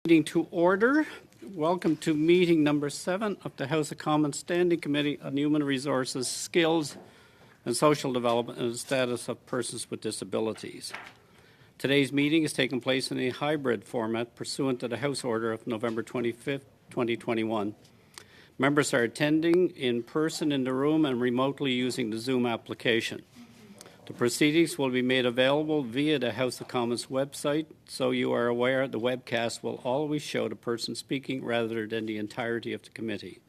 Meeting to order. Welcome to meeting number 7 of the House of Commons Standing Committee on Human Resources, Skills and Social Development and the Status of Persons with Disabilities. Today's meeting is taking place in a hybrid format pursuant to the House Order of November 25th, 2021. Members are attending in person in the room and remotely using the Zoom application. The proceedings will be made available via the House of Commons website, so you are aware the webcast will always show the person speaking rather than the entirety of the committee.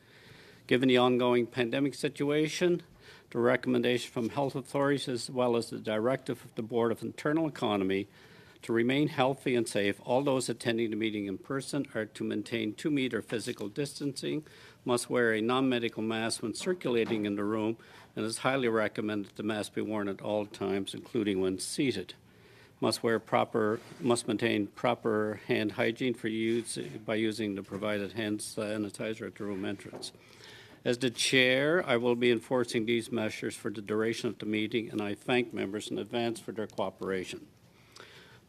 Given the ongoing pandemic situation, the recommendation from health authorities as well as the directive of the Board of Internal Economy to remain healthy and safe, all those attending the meeting in person are to maintain 2-meter physical distancing, must wear a non-medical mask when circulating in the room, and it's highly recommended that the mask be worn at all times, including when seated. Must maintain proper hand hygiene for use by using the provided hand sanitizer at the room entrance. As the chair, I will be enforcing these measures for the duration of the meeting, and I thank members in advance for their cooperation.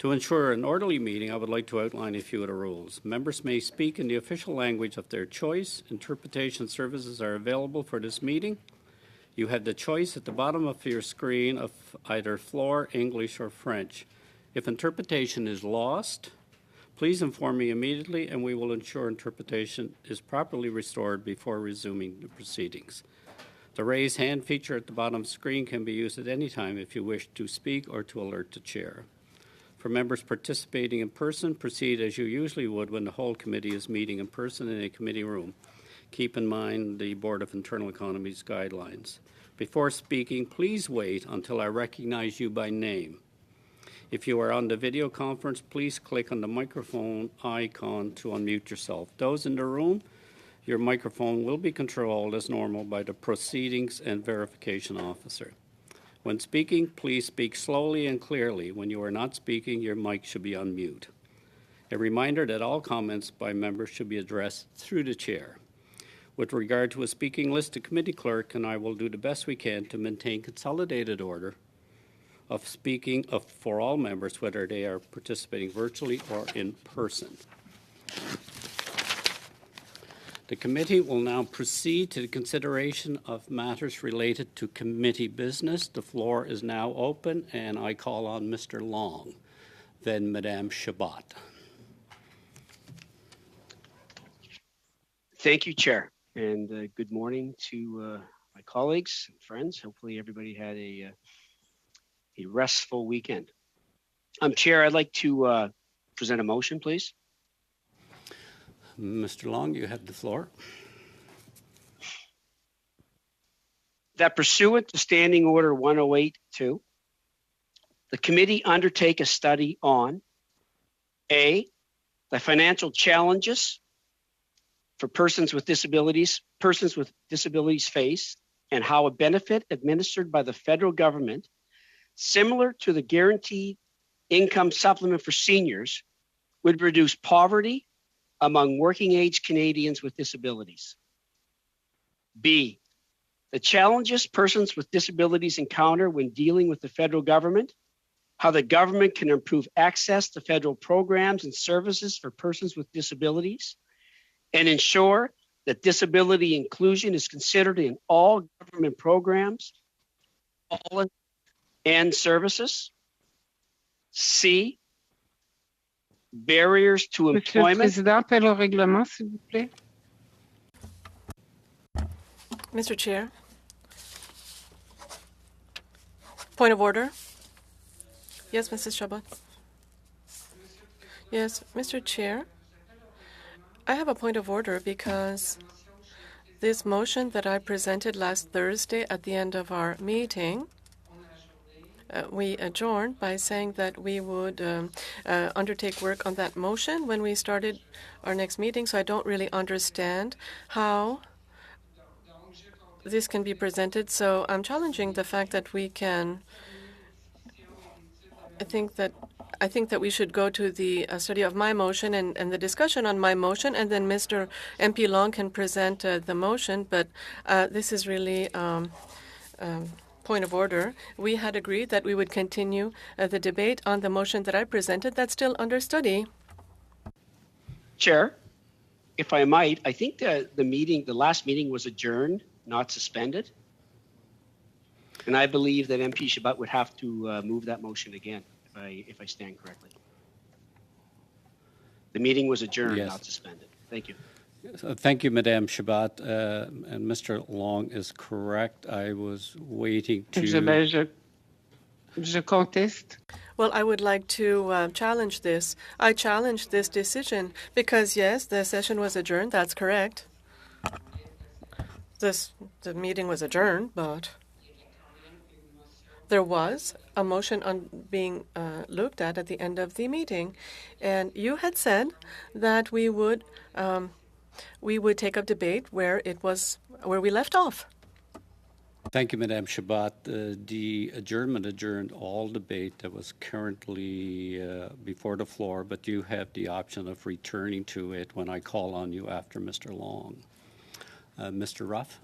To ensure an orderly meeting, I would like to outline a few of the rules. Members may speak in the official language of their choice. Interpretation services are available for this meeting. You have the choice at the bottom of your screen of either floor, English, or French. If interpretation is lost, please inform me immediately and we will ensure interpretation is properly restored before resuming the proceedings. The raise hand feature at the bottom of the screen can be used at any time if you wish to speak or to alert the chair. For members participating in person, proceed as you usually would when the whole committee is meeting in person in a committee room. Keep in mind the Board of Internal Economy's guidelines. Before speaking, please wait until I recognize you by name. If you are on the video conference, please click on the microphone icon to unmute yourself. Those in the room, your microphone will be controlled as normal by the Proceedings and Verification Officer. When speaking, please speak slowly and clearly. When you are not speaking, your mic should be on mute. A reminder that all comments by members should be addressed through the chair. With regard to a speaking list, the committee clerk and I will do the best we can to maintain consolidated order of speaking for all members, whether they are participating virtually or in person. The committee will now proceed to the consideration of matters related to committee business. The floor is now open, and I call on Mr. Long, then Madame Chabot. Thank you, Chair, and good morning to my colleagues and friends. Hopefully everybody had a restful weekend. Chair, I'd like to present a motion, please. Mr. Long, you have the floor. That pursuant to Standing Order 108-2, the committee undertake a study on A, the financial challenges for persons with disabilities face, and how a benefit administered by the federal government, similar to the guaranteed income supplement for seniors, would reduce poverty among working-age Canadians with disabilities. B, the challenges persons with disabilities encounter when dealing with the federal government, how the government can improve access to federal programs and services for persons with disabilities, and ensure that disability inclusion is considered in all government programs and services. C, barriers to employment. Monsieur le Président, appel au règlement, s'il vous plaît. Mr. Chair. Point of order. Yes, Mrs. Chabot. Yes, Mr. Chair. I have a point of order because this motion that I presented last Thursday at the end of our meeting, we adjourned by saying that we would undertake work on that motion when we started our next meeting, so I don't really understand how this can be presented. So I'm challenging the fact that we can. I think that we should go to the study of my motion and the discussion on my motion, and then Mr. MP Long can present the motion. But this is really point of order. We had agreed that we would continue the debate on the motion that I presented. That's still under study. Chair, if I might, I think the last meeting was adjourned, not suspended. And I believe that MP Shabat would have to move that motion again, if I stand correctly. The meeting was adjourned, Yes. not suspended. Thank you. Thank you, Madame Shabat. And Mr. Long is correct. I was waiting Je conteste. Well, I would like to challenge this. I challenge this decision because, yes, the session was adjourned. That's correct. The meeting was adjourned, but there was a motion on being looked at the end of the meeting, and you had said that we would take up debate where we left off. Thank you, Madame Shabat. The adjournment adjourned all debate that was currently before the floor, but you have the option of returning to it when I call on you after Mr. Long. Mr. Ruff?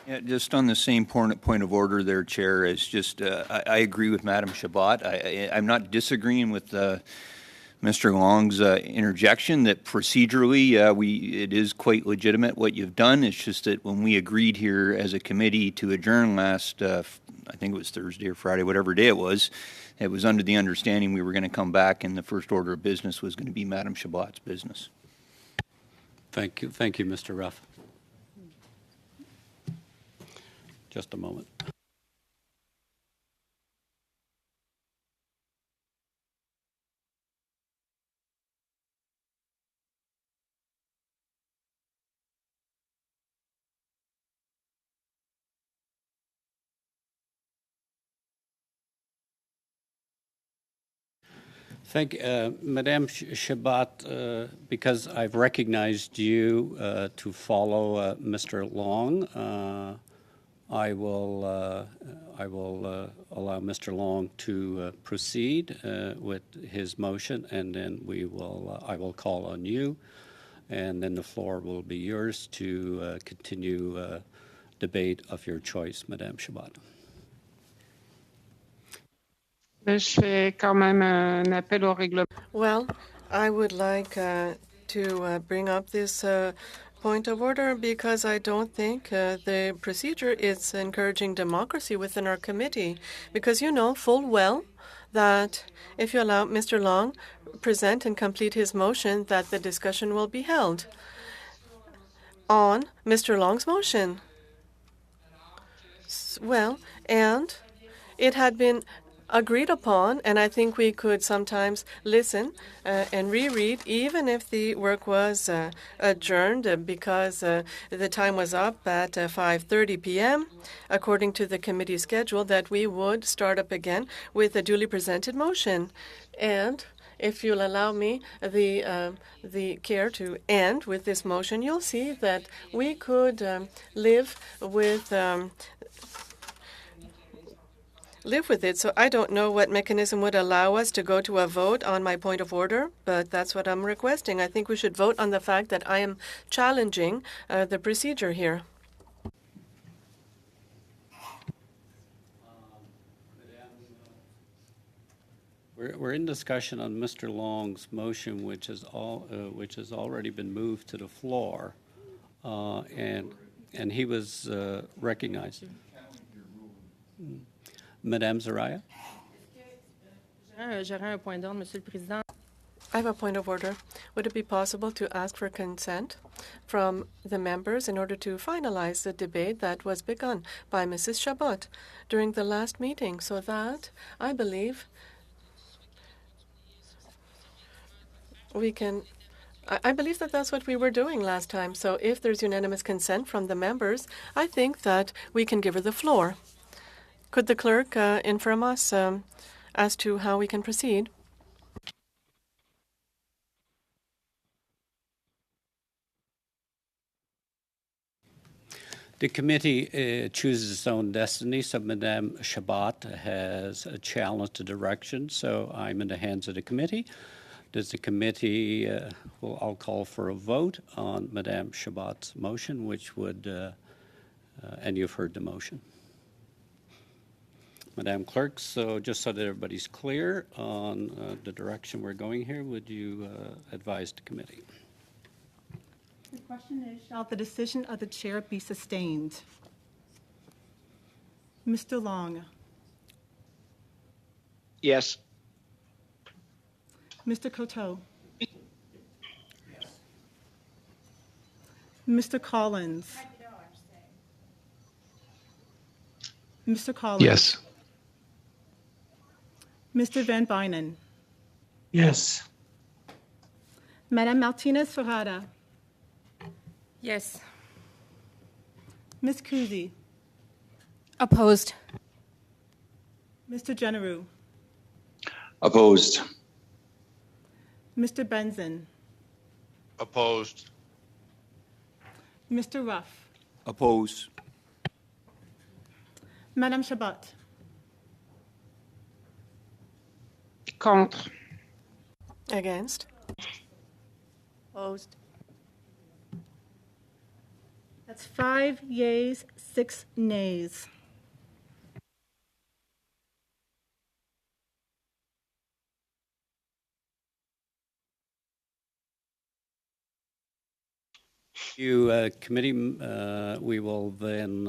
Yeah, just on the same point of order there, Chair, is just I agree with Madame Shabat. I'm not disagreeing with Mr. Long's interjection that procedurally it is quite legitimate what you've done. It's just that when we agreed here as a committee to adjourn last, I think it was Thursday or Friday, whatever day it was under the understanding we were going to come back and the first order of business was going to be Madame Shabat's business. Thank you, Mr. Ruff. Just a moment. Thank you, Madame Shabat, because I've recognized you to follow Mr. Long. I will allow Mr. Long to proceed with his motion, and then I will call on you, and then the floor will be yours to continue debate of your choice, Madame Shabat. Je fais quand même un appel au règlement. Well, I would like to bring up this point of order because I don't think the procedure is encouraging democracy within our committee. Because you know full well that if you allow Mr. Long present and complete his motion, that the discussion will be held on Mr. Long's motion. Well, and it had been agreed upon, and I think we could sometimes listen and reread, even if the work was adjourned because the time was up at 5:30 p.m., according to the committee schedule, that we would start up again with a duly presented motion. And if you'll allow me the care to end with this motion, you'll see that we could live with it. So I don't know what mechanism would allow us to go to a vote on my point of order, but that's what I'm requesting. I think we should vote on the fact that I am challenging the procedure here. We're in discussion on Mr. Long's motion, which has already been moved to the floor, and he was recognized. Madame Zaraya? I have a point of order. Would it be possible to ask for consent from the members in order to finalize the debate that was begun by Mrs. Chabot during the last meeting, so that I believe I believe that that's what we were doing last time. So if there's unanimous consent from the members, I think that we can give her the floor. Could the clerk inform us as to how we can proceed? The committee chooses its own destiny, so Madame Chabot has challenged the direction, so I'm in the hands of the committee. Does the committee, I'll call for a vote on Madame Chabot's motion, which would, and you've heard the motion. Madam Clerk, so just so that everybody's clear on the direction we're going here, would you advise the committee? Question is, shall the decision of the chair be sustained? Mr. Long, Yes. Mr. Coteau, Mr. Collins, Mr. Collins. Yes. Mr. Van Bynen, Yes. Madame Martinez Ferrada, Yes. Ms. Kuzi, Opposed. Mr. Generou, Opposed. Mr. Benson, Opposed. Mr. Ruff, Oppose. Madame Chabot, Contre. Against? Opposed. That's 5 yeas, 6 nays. You, committee, we will then,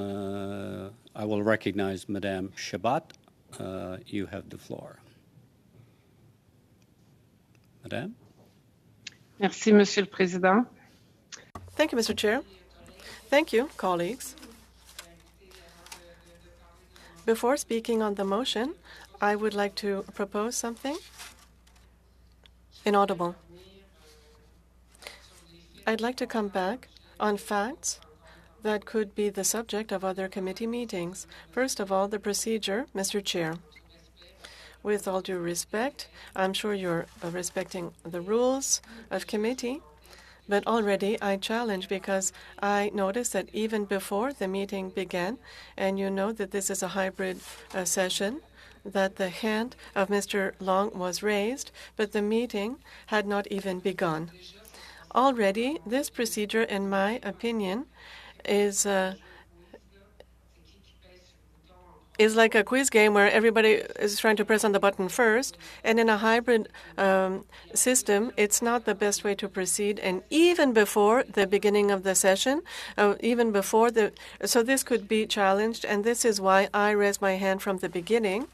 I will recognize Madame Chabot. You have the floor. Madame? Merci, Monsieur le Président. Thank you, Mr. Chair. Thank you, colleagues. Before speaking on the motion, I would like to propose something. Inaudible. I'd like to come back on facts that could be the subject of other committee meetings. First of all, the procedure, Mr. Chair. With all due respect, I'm sure you're respecting the rules of committee, but already I challenge because I noticed that even before the meeting began, and you know that this is a hybrid session, that the hand of Mr. Long was raised, but the meeting had not even begun. Already, this procedure, in my opinion, is like a quiz game where everybody is trying to press on the button first. And in a hybrid system, it's not the best way to proceed. And even before the beginning of the session, so this could be challenged. And this is why I raised my hand from the beginning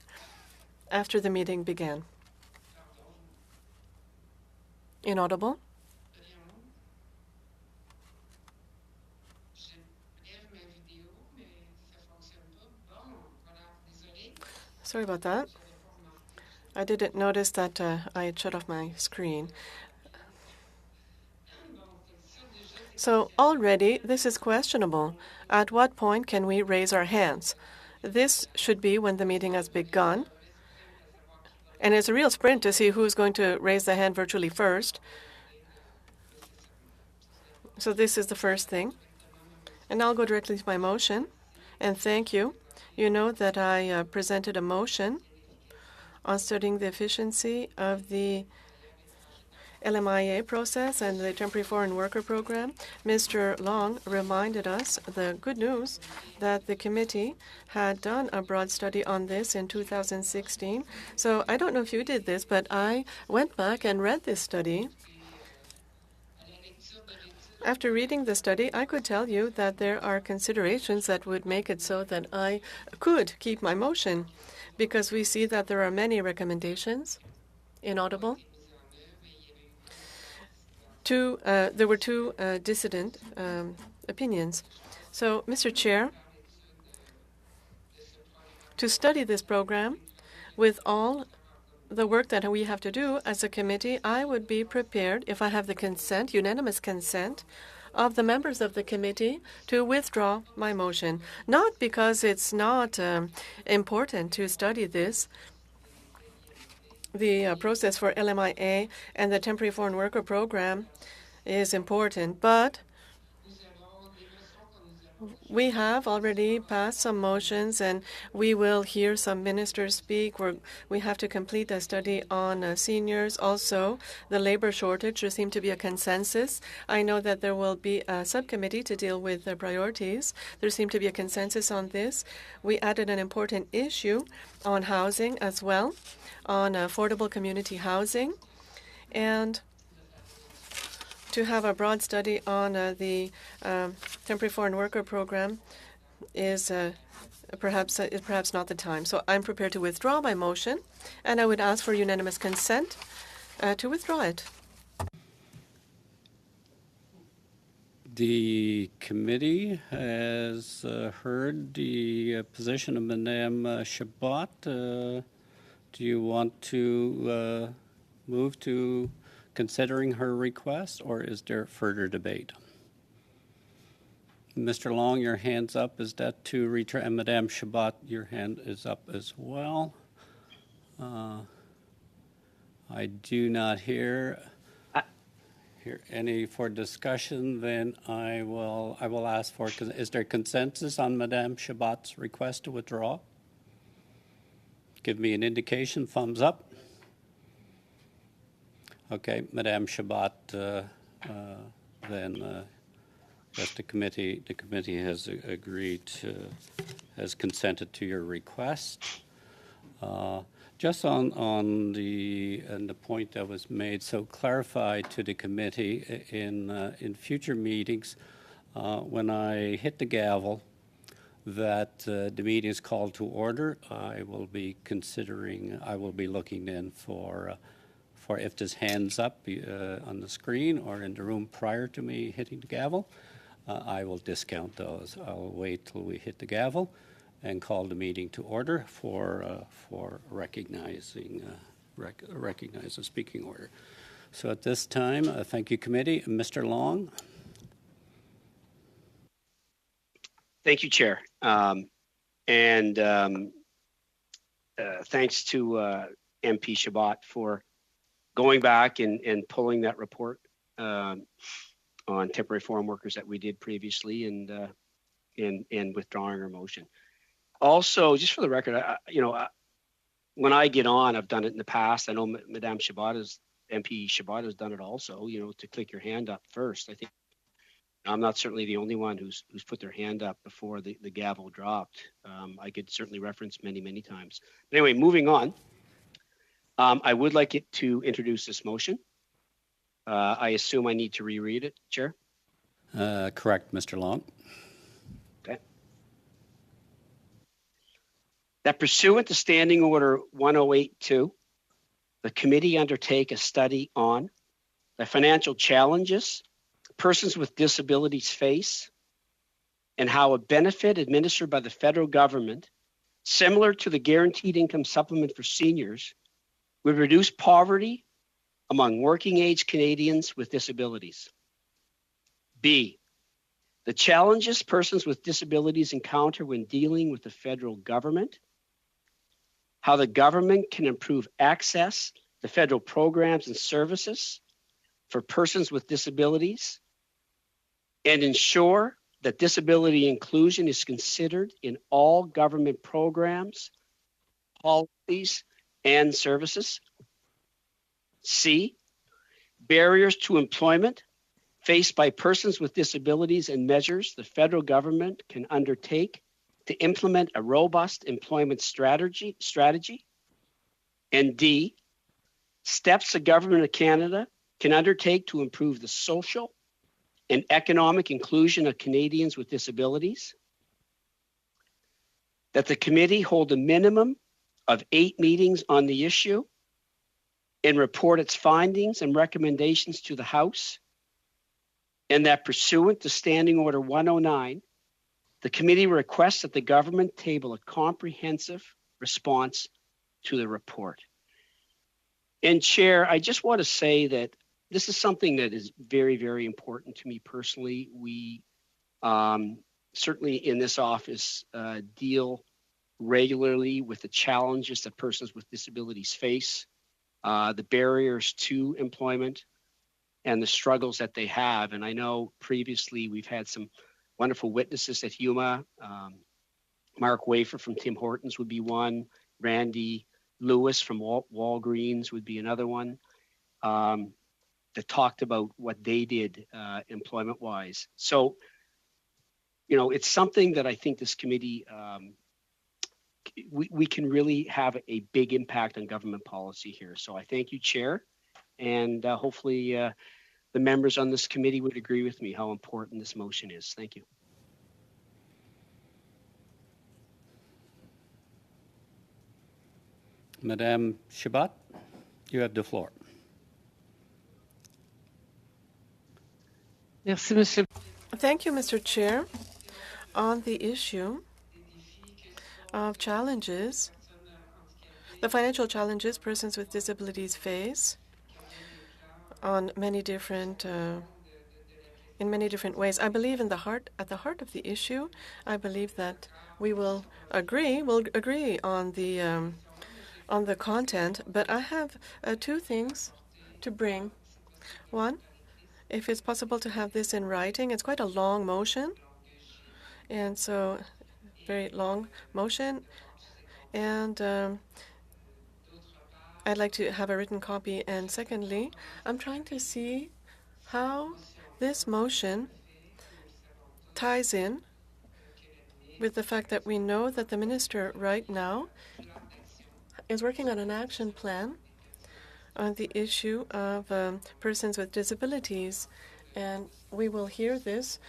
after the meeting began. Inaudible? Sorry about that. I didn't notice that I had shut off my screen. So already, this is questionable. At what point can we raise our hands? This should be when the meeting has begun. And it's a real sprint to see who's going to raise the hand virtually first. So this is the first thing. And I'll go directly to my motion. And thank you. You know that I presented a motion on studying the efficiency of the LMIA process and the Temporary Foreign Worker Program. Mr. Long reminded us the good news that the committee had done a broad study on this in 2016. So I don't know if you did this, but I went back and read this study. After reading the study, I could tell you that there are considerations that would make it so that I could keep my motion, because we see that there are many recommendations. Inaudible? There were two dissident opinions. So, Mr. Chair, to study this program with all the work that we have to do as a committee, I would be prepared, if I have the consent, unanimous consent, of the members of the committee to withdraw my motion. Not because it's not important to study this, the process for LMIA and the Temporary Foreign Worker Program is important, but we have already passed some motions, and we will hear some ministers speak. We have to complete a study on seniors. Also, the labor shortage. There seems to be a consensus. I know that there will be a subcommittee to deal with the priorities. There seems to be a consensus on this. We added an important issue on housing as well, on affordable community housing. And to have a broad study on the temporary foreign worker program is perhaps not the time. So I'm prepared to withdraw my motion, and I would ask for unanimous consent to withdraw it. The committee has heard the position of Madame Chabot. Do you want to move to considering her request, or is there further debate? Mr. Long, your hand's up. Is that to return? And Madame Chabot, your hand is up as well. I do not hear any for discussion. Then I will ask for. Is there consensus on Madame Chabot's request to withdraw? Give me an indication. Thumbs up. Okay, Madame Chabot. Then. Yes, the committee has agreed has consented to your request. Just on the point that was made, so clarify to the committee in future meetings when I hit the gavel that the meeting is called to order. I will be looking then for if there's hands up on the screen or in the room prior to me hitting the gavel. I will discount those. I'll wait till we hit the gavel and call the meeting to order for recognizing recognize the speaking order. So at this time, thank you, committee. Mr. Long. Thank you, Chair. Thanks to MP Chabot for going back and pulling that report on temporary foreign workers that we did previously and withdrawing our motion. Also, just for the record, when I get on, I've done it in the past. I know Madame Chabot MP Chabot has done it also, to click your hand up first. I think I'm not certainly the only one who's put their hand up before the gavel dropped. I could certainly reference many, many times. But anyway, moving on, I would like it to introduce this motion. I assume I need to reread it, Chair? Correct, Mr. Long. Okay. That pursuant to Standing Order 1082, the committee undertake a study on the financial challenges persons with disabilities face and how a benefit administered by the federal government, similar to the Guaranteed Income Supplement for seniors, would reduce poverty among working-age Canadians with disabilities. B, the challenges persons with disabilities encounter when dealing with the federal government, how the government can improve access to federal programs and services for persons with disabilities, and ensure that disability inclusion is considered in all government programs, policies, and services. C, barriers to employment faced by persons with disabilities and measures the federal government can undertake to implement a robust employment strategy. And D, steps the government of Canada can undertake to improve the social and economic inclusion of Canadians with disabilities. That the committee hold a minimum of 8 meetings on the issue and report its findings and recommendations to the House, and that pursuant to Standing Order 109, the committee requests that the government table a comprehensive response to the report. And Chair, I just want to say that this is something that is very, very important to me personally. We certainly in this office deal regularly with the challenges that persons with disabilities face, the barriers to employment, and the struggles that they have. And I know previously we've had some wonderful witnesses at HUMA. Mark Wafer from Tim Hortons would be one. Randy Lewis from Walgreens would be another one that talked about what they did employment-wise. So, it's something that I think this committee, we can really have a big impact on government policy here. So I thank you, Chair, and hopefully the members on this committee would agree with me how important this motion is. Thank you. Madame Chabot, you have the floor. Merci, Monsieur. Thank you, Mr. Chair. On the issue of challenges, the financial challenges persons with disabilities face on many different in many different ways. I believe at the heart of the issue, I believe that we will agree on the content, but I have two things to bring. One, if it's possible to have this in writing, it's quite a long motion, and so very long motion, and I'd like to have a written copy. And secondly, I'm trying to see how this motion ties in with the fact that we know that the minister right now is working on an action plan on the issue of persons with disabilities. And we will hear this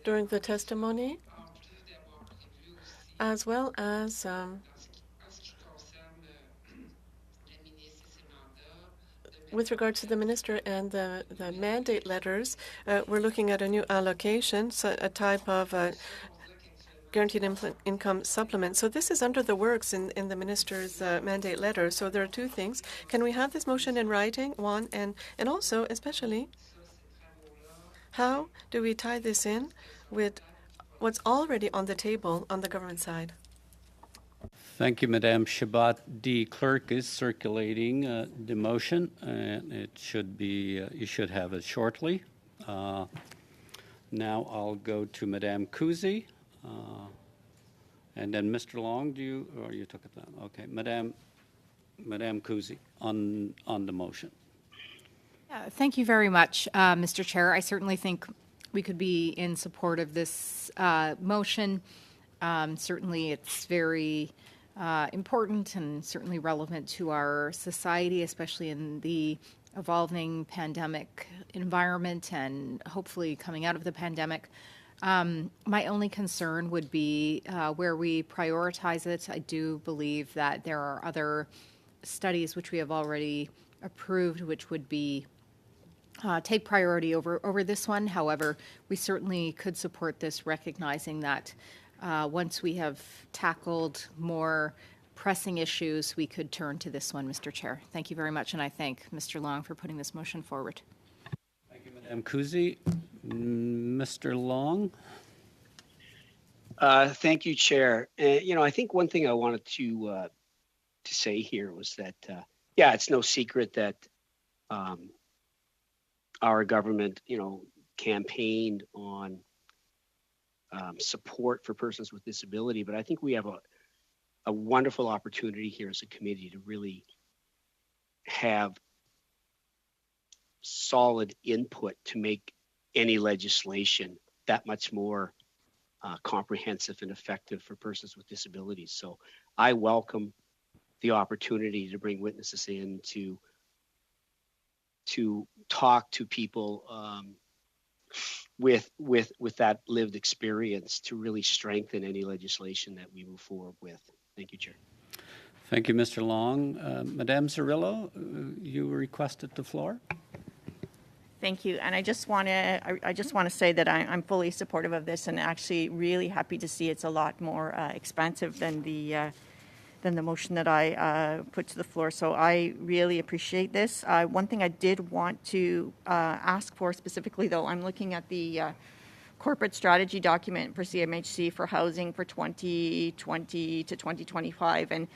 during the testimony, as well as with regard to the minister and the mandate letters. We're looking at a new allocation, so a type of guaranteed income supplement. So this is under the works in the minister's mandate letter. So there are two things. Can we have this motion in writing, one, and also, especially, how do we tie this in with what's already on the table on the government side? Thank you, Madame Chabot. The clerk is circulating the motion, and it should be, you should have it shortly. Now I'll go to Madame Kuzi, and then Mr. Long, you took it down? Okay, Madame Kuzi on the motion. Thank you very much, Mr. Chair. I certainly think we could be in support of this motion. Certainly it's very important and certainly relevant to our society, especially in the evolving pandemic environment and hopefully coming out of the pandemic. My only concern would be where we prioritize it. I do believe that there are other studies which we have already approved which would be take priority over this one. However, we certainly could support this, recognizing that once we have tackled more pressing issues, we could turn to this one, Mr. Chair. Thank you very much, and I thank Mr. Long for putting this motion forward. Thank you, Madame Kuzi. Mr. Long? Thank you, Chair. I think one thing I wanted to say here was that, it's no secret that our government, campaigned on support for persons with disability, but I think we have a wonderful opportunity here as a committee to really have solid input to make any legislation that much more comprehensive and effective for persons with disabilities. So I welcome the opportunity to bring witnesses in to talk to people with that lived experience to really strengthen any legislation that we move forward with. Thank you, Chair. Thank you, Mr. Long. Madame Cirillo, you requested the floor. Thank you, and I just want to say that I'm fully supportive of this, and actually really happy to see it's a lot more expansive than the motion that I put to the floor. So I really appreciate this. One thing I did want to ask for specifically, though, I'm looking at the corporate strategy document for CMHC for housing for 2020 to 2025, and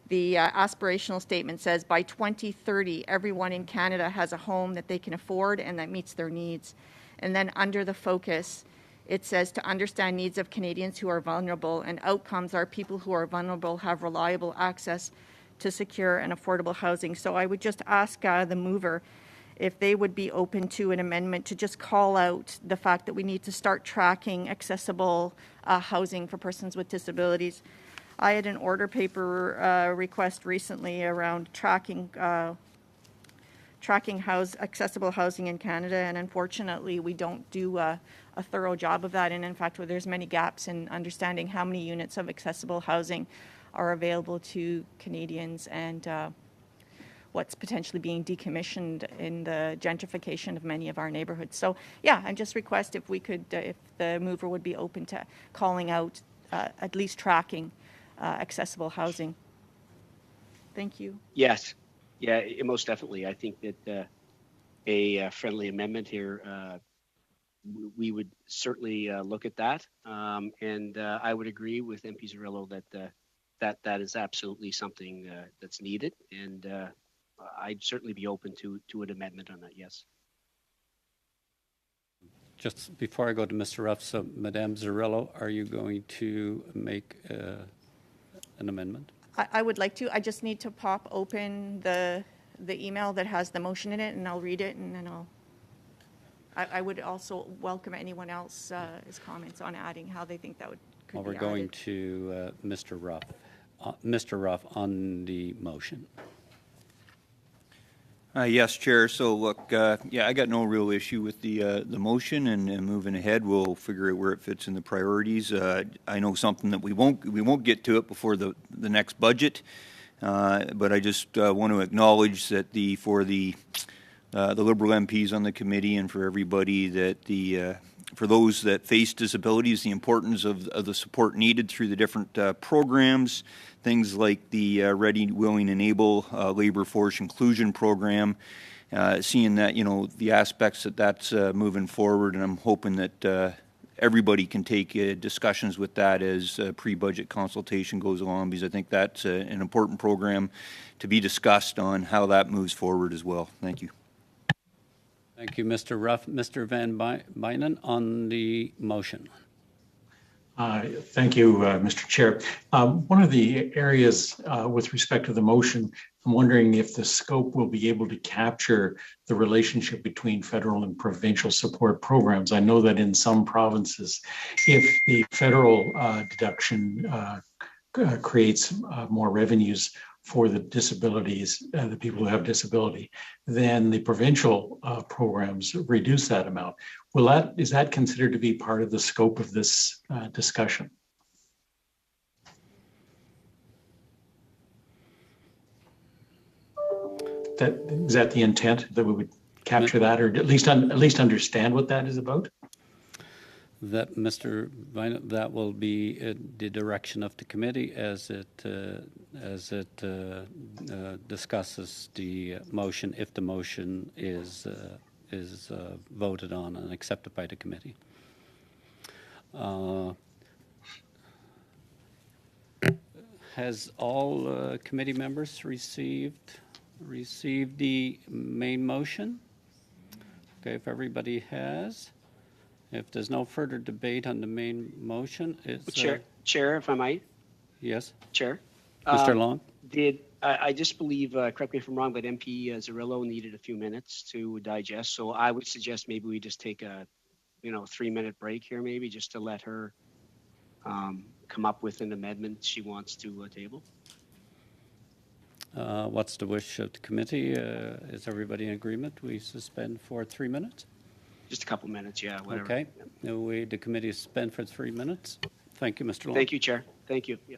the aspirational statement says by 2030, everyone in Canada has a home that they can afford and that meets their needs. And then under the focus, it says to understand needs of Canadians who are vulnerable, and outcomes are people who are vulnerable have reliable access to secure and affordable housing. So I would just ask the mover if they would be open to an amendment to just call out the fact that we need to start tracking accessible housing for persons with disabilities. I had an order paper request recently around tracking tracking accessible housing in Canada, and unfortunately, we don't do a thorough job of that. And in fact, there's many gaps in understanding how many units of accessible housing are available to Canadians and what's potentially being decommissioned in the gentrification of many of our neighborhoods. So yeah, I just request if we could, if the mover would be open to calling out, at least tracking accessible housing. Thank you. Yes. Yeah, most definitely. I think that a friendly amendment here, we would certainly look at that. And I would agree with MP Zarrillo that that is absolutely something that's needed. And I'd certainly be open to an amendment on that, yes. Just before I go to Mr. Ruff, so Madame Zarrillo, are you going to make an amendment? I would like to. I just need to pop open the email that has the motion in it, and I'll read it, and then I would also welcome anyone else's comments on adding how they think that could Well, be we're going added. to Mr. Ruff. Mr. Ruff, on the motion. Yes, Chair. So look, yeah, I got no real issue with the motion and moving ahead. We'll figure out where it fits in the priorities. I know something that we won't get to it before the next budget, but I just want to acknowledge that for the Liberal MPs on the committee and for everybody that for those that face disabilities, the importance of the support needed through the different programs, things like the Ready, Willing, and Able labor force inclusion program, seeing that, the aspects that's moving forward, and I'm hoping that everybody can take discussions with that as pre-budget consultation goes along, because I think that's an important program to be discussed on how that moves forward as well. Thank you. Thank you, Mr. Ruff. Mr. Van Bynen, on the motion. Thank you, Mr. Chair. One of the areas with respect to the motion, I'm wondering if the scope will be able to capture the relationship between federal and provincial support programs. I know that in some provinces, if the federal deduction creates more revenues for the disabilities, the people who have disability, then the provincial programs reduce that amount. Is that considered to be part of the scope of this discussion? Is that the intent, that we would capture that, or at least understand what that is about? That, Mr. Bynen, that will be the direction of the committee as it discusses the motion, if the motion is voted on and accepted by the committee. Has all committee members received the main motion? Okay, if everybody has. If there's no further debate on the main motion, it's... Chair, if I might? Yes? Chair? Mr. Long? I just believe, correct me if I'm wrong, but MP Zarrillo needed a few minutes to digest. So I would suggest maybe we just take a 3-minute break here, maybe, just to let her come up with an amendment she wants to table. What's the wish of the committee? Is everybody in agreement? We suspend for 3 minutes? Just a couple minutes, yeah, whatever. Okay. The committee is suspend for 3 minutes. Thank you, Mr. Long. Thank you, Chair. Thank you. Yeah.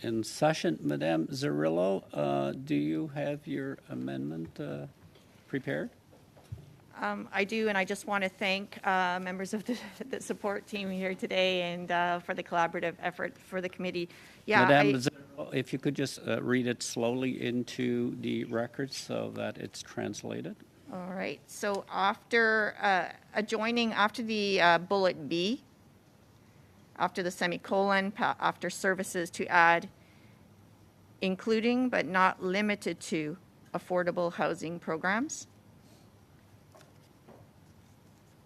in session. Madame Zerillo, do you have your amendment prepared? I do, and I just want to thank members of the support team here today and for the collaborative effort for the committee. Yeah, Madame Zerillo, if you could just read it slowly into the record so that it's translated. All right. So after after the bullet B, after the semicolon, after services, to add including but not limited to affordable housing programs.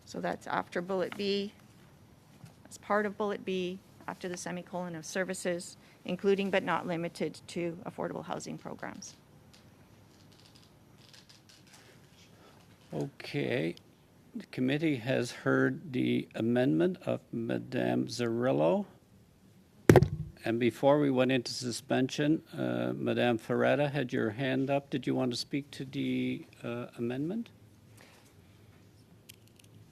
So that's after bullet B, as part of bullet B, after the semicolon, of services, including but not limited to affordable housing programs. Okay. The committee has heard the amendment of Madame Zerillo. And before we went into suspension, Madame Ferretta had your hand up. Did you want to speak to the amendment?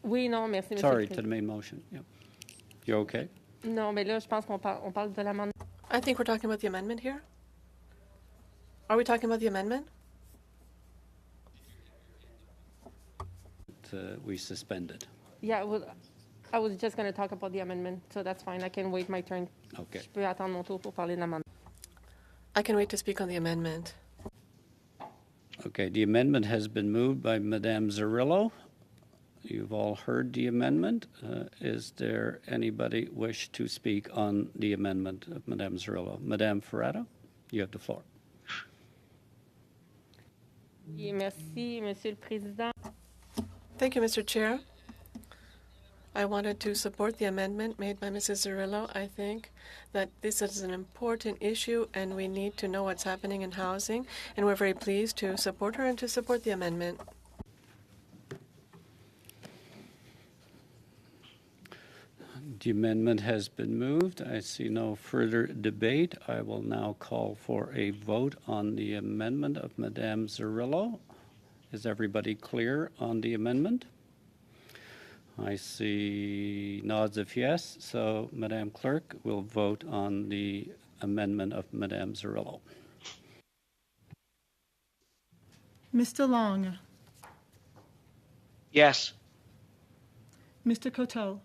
Oui, non, merci, Monsieur Sorry, le Président. to the main motion. Yep. You okay? Non, mais là, je pense qu'on parle de l'amendement. I think we're talking about the amendment here. Are we talking about the amendment? We suspended. Yeah, well, I was just going to talk about the amendment, so that's fine. I can wait my turn. Okay. Je peux attendre mon tour pour parler de l'amendement. I can wait to speak on the amendment. Okay, the amendment has been moved by Madame Zerillo. You've all heard the amendment. Is there anybody wish to speak on the amendment of Madame Zerillo? Madame Ferretta, you have the floor. Oui, merci, Monsieur le Président. Thank you, Mr. Chair. I wanted to support the amendment made by Mrs. Zerillo. I think that this is an important issue and we need to know what's happening in housing, and we're very pleased to support her and to support the amendment. The amendment has been moved. I see no further debate. I will now call for a vote on the amendment of Madame Zerillo. Is everybody clear on the amendment? I see nods of yes, so Madame Clerk will vote on the amendment of Madame Zerillo. Mr. Long, Yes. Mr. Coteau,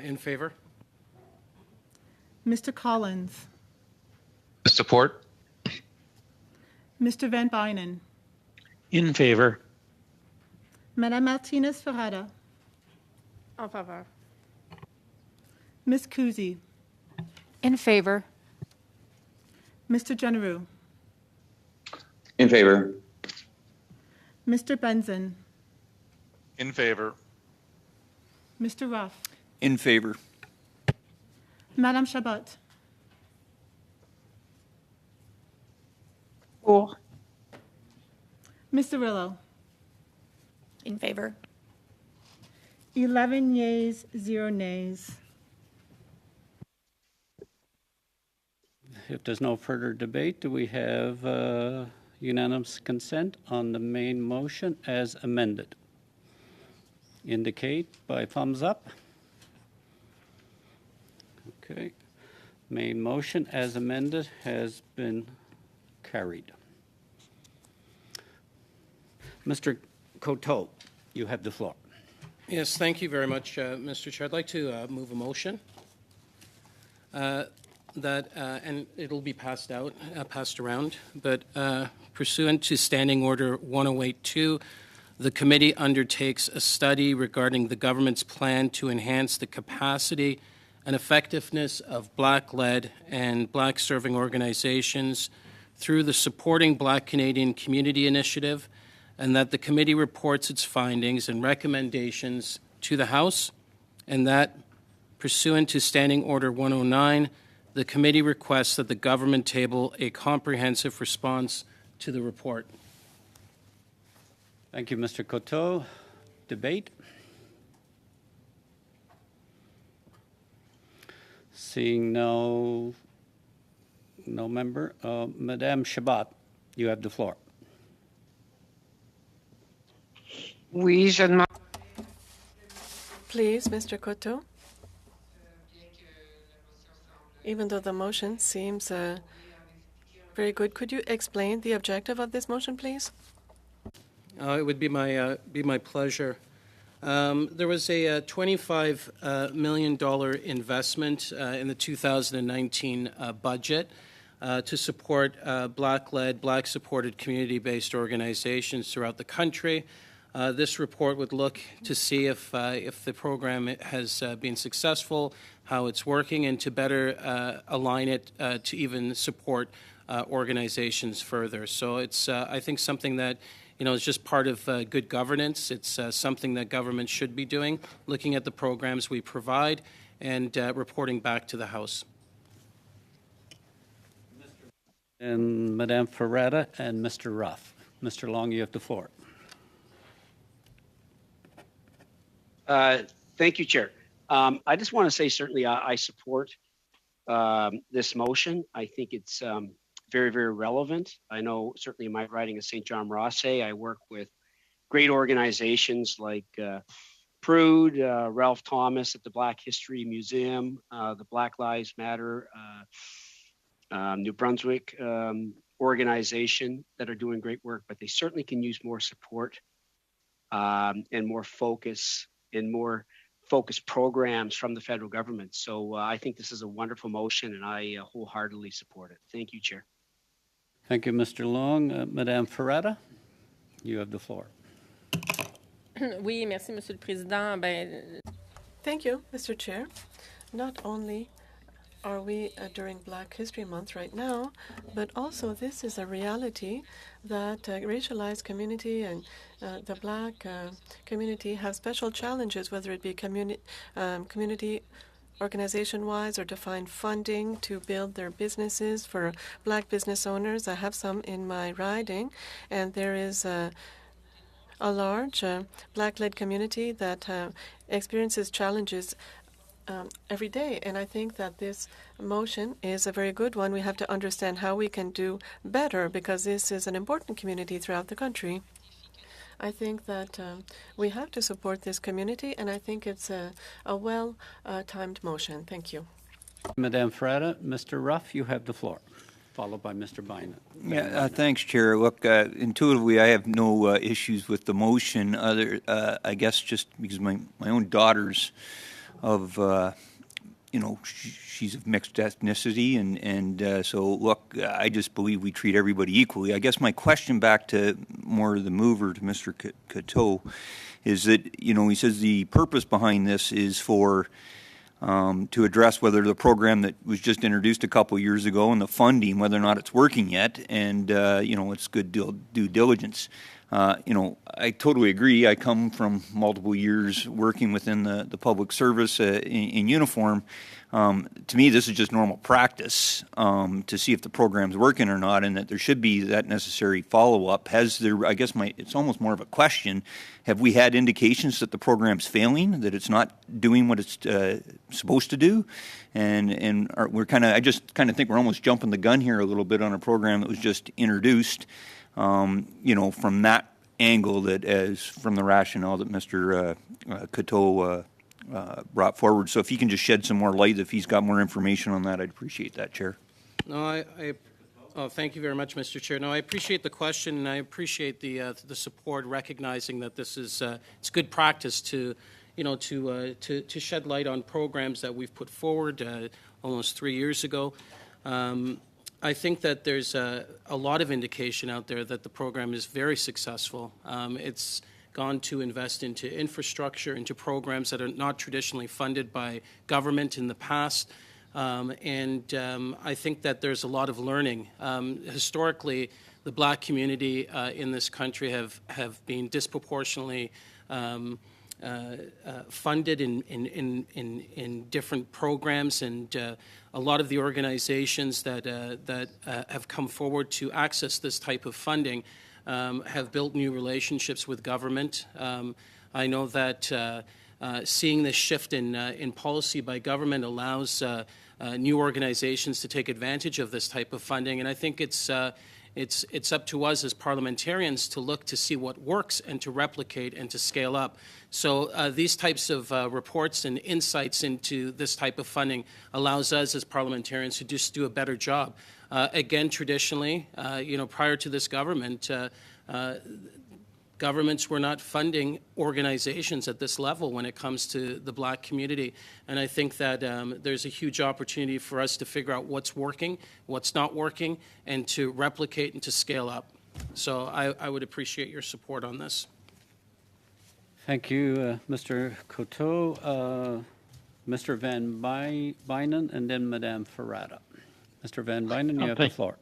In favor? Mr. Collins, Support? Mr. Van Bynen, In favor. Madame Martinez Ferrada, En faveur. Ms. Kuzi, In favor. Mr. Generou, In favor. Mr. Benson, In favor. Mr. Ruff, In favor. Madame Chabot, Pour. Ms. Zerillo. In favor. 11 yeas, 0 nays. If there's no further debate, do we have unanimous consent on the main motion as amended? Indicate by thumbs up. Okay. Main motion as amended has been carried. Mr. Coteau, you have the floor. Yes, thank you very much, Mr. Chair. I'd like to move a motion and it'll be passed around, but pursuant to Standing Order 1082, the committee undertakes a study regarding the government's plan to enhance the capacity and effectiveness of Black-led and Black-serving organizations through the Supporting Black Canadian Community Initiative, and that the committee reports its findings and recommendations to the House, and that, pursuant to Standing Order 109, the committee requests that the government table a comprehensive response to the report. Thank you, Mr. Coteau. Debate? Seeing no member, Madame Chabot, you have the floor. Oui, je demande. Please, Mr. Coteau. even though the motion seems very good. Could you explain the objective of this motion, please? It would be my pleasure. There was a $25 million investment in the 2019 budget to support Black-led, Black-supported community-based organizations throughout the country. This report would look to see if the program has been successful, how it's working, and to better align it to even support organizations further. So it's, I think, something that is just part of good governance. It's something that government should be doing, looking at the programs we provide and reporting back to the House. And Madame Ferretta and Mr. Ruff. Mr. Long, you have the floor. Thank you, Chair. I just want to say certainly I support this motion. I think it's very, very relevant. I know certainly in my riding of St. John Rosse, I work with great organizations like Prude, Ralph Thomas at the Black History Museum, the Black Lives Matter, New Brunswick organization that are doing great work, but they certainly can use more support and more focus and more focused programs from the federal government. So I think this is a wonderful motion and I wholeheartedly support it. Thank you, Chair. Thank you, Mr. Long. Madame Ferretta, you have the floor. Oui, merci, Monsieur le Président. Thank you, Mr. Chair. Not only are we during Black History Month right now, but also this is a reality that racialized community and the Black community have special challenges, whether it be community organization-wise or to find funding to build their businesses for Black business owners. I have some in my riding, and there is a large Black-led community that experiences challenges every day. And I think that this motion is a very good one. We have to understand how we can do better because this is an important community throughout the country. I think that we have to support this community, and I think it's a well-timed motion. Thank you. Madame Ferretta, Mr. Ruff, you have the floor, followed by Mr. Bynum. Yeah, thanks, Chair. Look, intuitively, I have no issues with the motion. I guess just because my own daughter's of she's of mixed ethnicity, and so look, I just believe we treat everybody equally. I guess my question back to more the mover, to Mr. Coteau, is that he says the purpose behind this is for to address whether the program that was just introduced a couple of years ago and the funding, whether or not it's working yet, and it's good due diligence. I totally agree. I come from multiple years working within the public service in uniform. To me, this is just normal practice to see if the program's working or not, and that there should be that necessary follow-up. I guess it's almost more of a question. Have we had indications that the program's failing, that it's not doing what it's supposed to do? And I just kind of think we're almost jumping the gun here a little bit on a program that was just introduced. From that angle, that as from the rationale that Mr. Coteau brought forward. So if he can just shed some more light, if he's got more information on that, I'd appreciate that, Chair. No, thank you very much, Mr. Chair. No, I appreciate the question, and I appreciate the support, recognizing that this is it's good practice to shed light on programs that we've put forward almost 3 years ago. I think that there's a lot of indication out there that the program is very successful. It's gone to invest into infrastructure, into programs that are not traditionally funded by government in the past. And I think that there's a lot of learning. Historically, the Black community in this country have been disproportionately funded in different programs, and a lot of the organizations that have come forward to access this type of funding have built new relationships with government. I know that seeing this shift in policy by government allows new organizations to take advantage of this type of funding, and I think it's It's up to us as parliamentarians to look to see what works and to replicate and to scale up. So these types of reports and insights into this type of funding allows us as parliamentarians to just do a better job. Again, traditionally, prior to this government, governments were not funding organizations at this level when it comes to the Black community. And I think that there's a huge opportunity for us to figure out what's working, what's not working, and to replicate and to scale up. So I would appreciate your support on this. Thank you, Mr. Coteau. Mr. Van Bynen, and then Madame Ferrata. Mr. Van Bynen, you have the floor.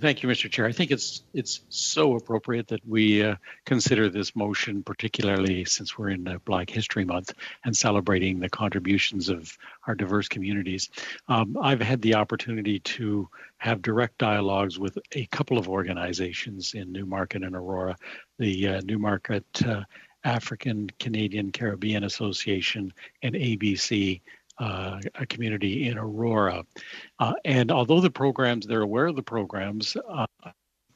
Thank you, Mr. Chair. I think it's so appropriate that we consider this motion, particularly since we're in Black History Month and celebrating the contributions of our diverse communities. I've had the opportunity to have direct dialogues with a couple of organizations in Newmarket and Aurora, the Newmarket African Canadian Caribbean Association and ABC, a community in Aurora. And although they're aware of the programs,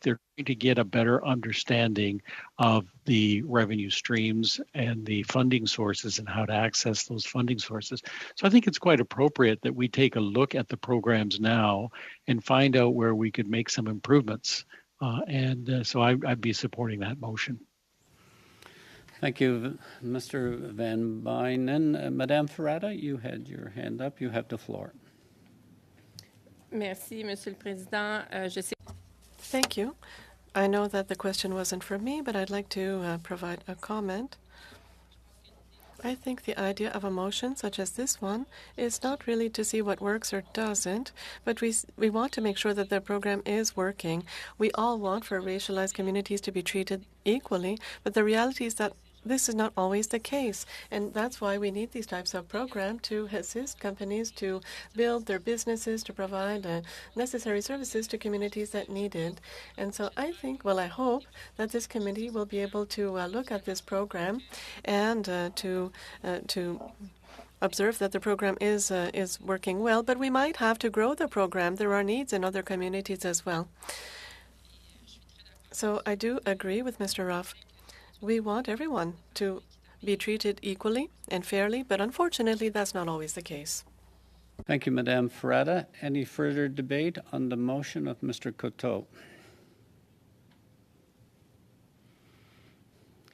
they're trying to get a better understanding of the revenue streams and the funding sources and how to access those funding sources. So I think it's quite appropriate that we take a look at the programs now and find out where we could make some improvements. So I'd be supporting that motion. Thank you, Mr. Van Bynen. Madame Ferrata, you had your hand up. You have the floor. Merci, Monsieur le Président. Je sais... Thank you. I know that the question wasn't for me, but I'd like to provide a comment. I think the idea of a motion such as this one is not really to see what works or doesn't, but we want to make sure that the program is working. We all want for racialized communities to be treated equally, but the reality is that this is not always the case, and that's why we need these types of programs to assist companies to build their businesses, to provide necessary services to communities that need it. And so I think, well, I hope that this committee will be able to look at this program and to observe that the program is working well, but we might have to grow the program. There are needs in other communities as well. So I do agree with Mr. Ruff. We want everyone to be treated equally and fairly, but unfortunately, that's not always the case. Thank you, Madame Ferrata. Any further debate on the motion of Mr. Coteau?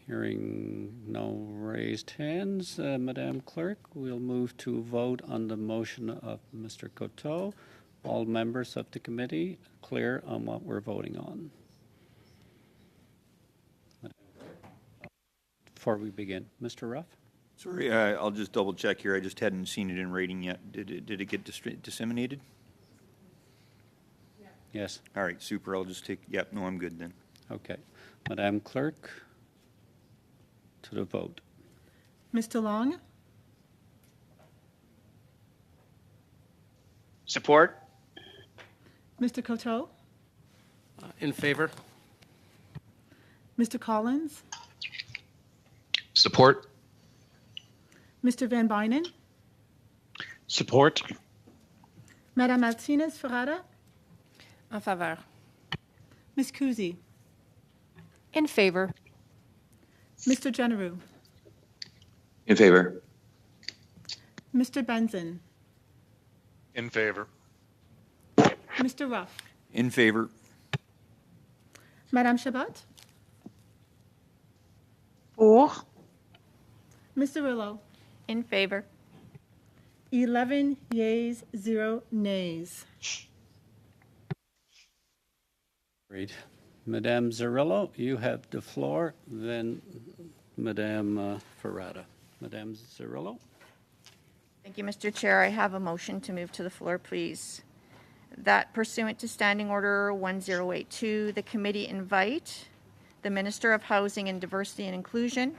Hearing no raised hands, Madame Clerk, we'll move to vote on the motion of Mr. Coteau. All members of the committee clear on what we're voting on. Before we begin, Mr. Ruff? Sorry, I'll just double check here. I just hadn't seen it in writing yet. Did it get disseminated? Yeah. Yes. All right, super. I'll just take, no, I'm good then. Okay. Madame Clerk, to the vote. Mr. Long? Support? Mr. Coteau? In favor? Mr. Collins? Support? Mr. Van Bynen? Support? Madame Martinez Ferrata? En faveur. Ms. Kuzi? In favor. Mr. Generou? In favor. Mr. Benson? In favor. Mr. Ruff? In favor. Madame Chabot? Pour. Mr. Rillo? In favor. 11 yeas, 0 nays. Great. Madame Zarillo, you have the floor. Then Madame Ferrata. Madame Zarillo? Thank you, Mr. Chair. I have a motion to move to the floor, please. That pursuant to Standing Order 1082, the committee invite the Minister of Housing and Diversity and Inclusion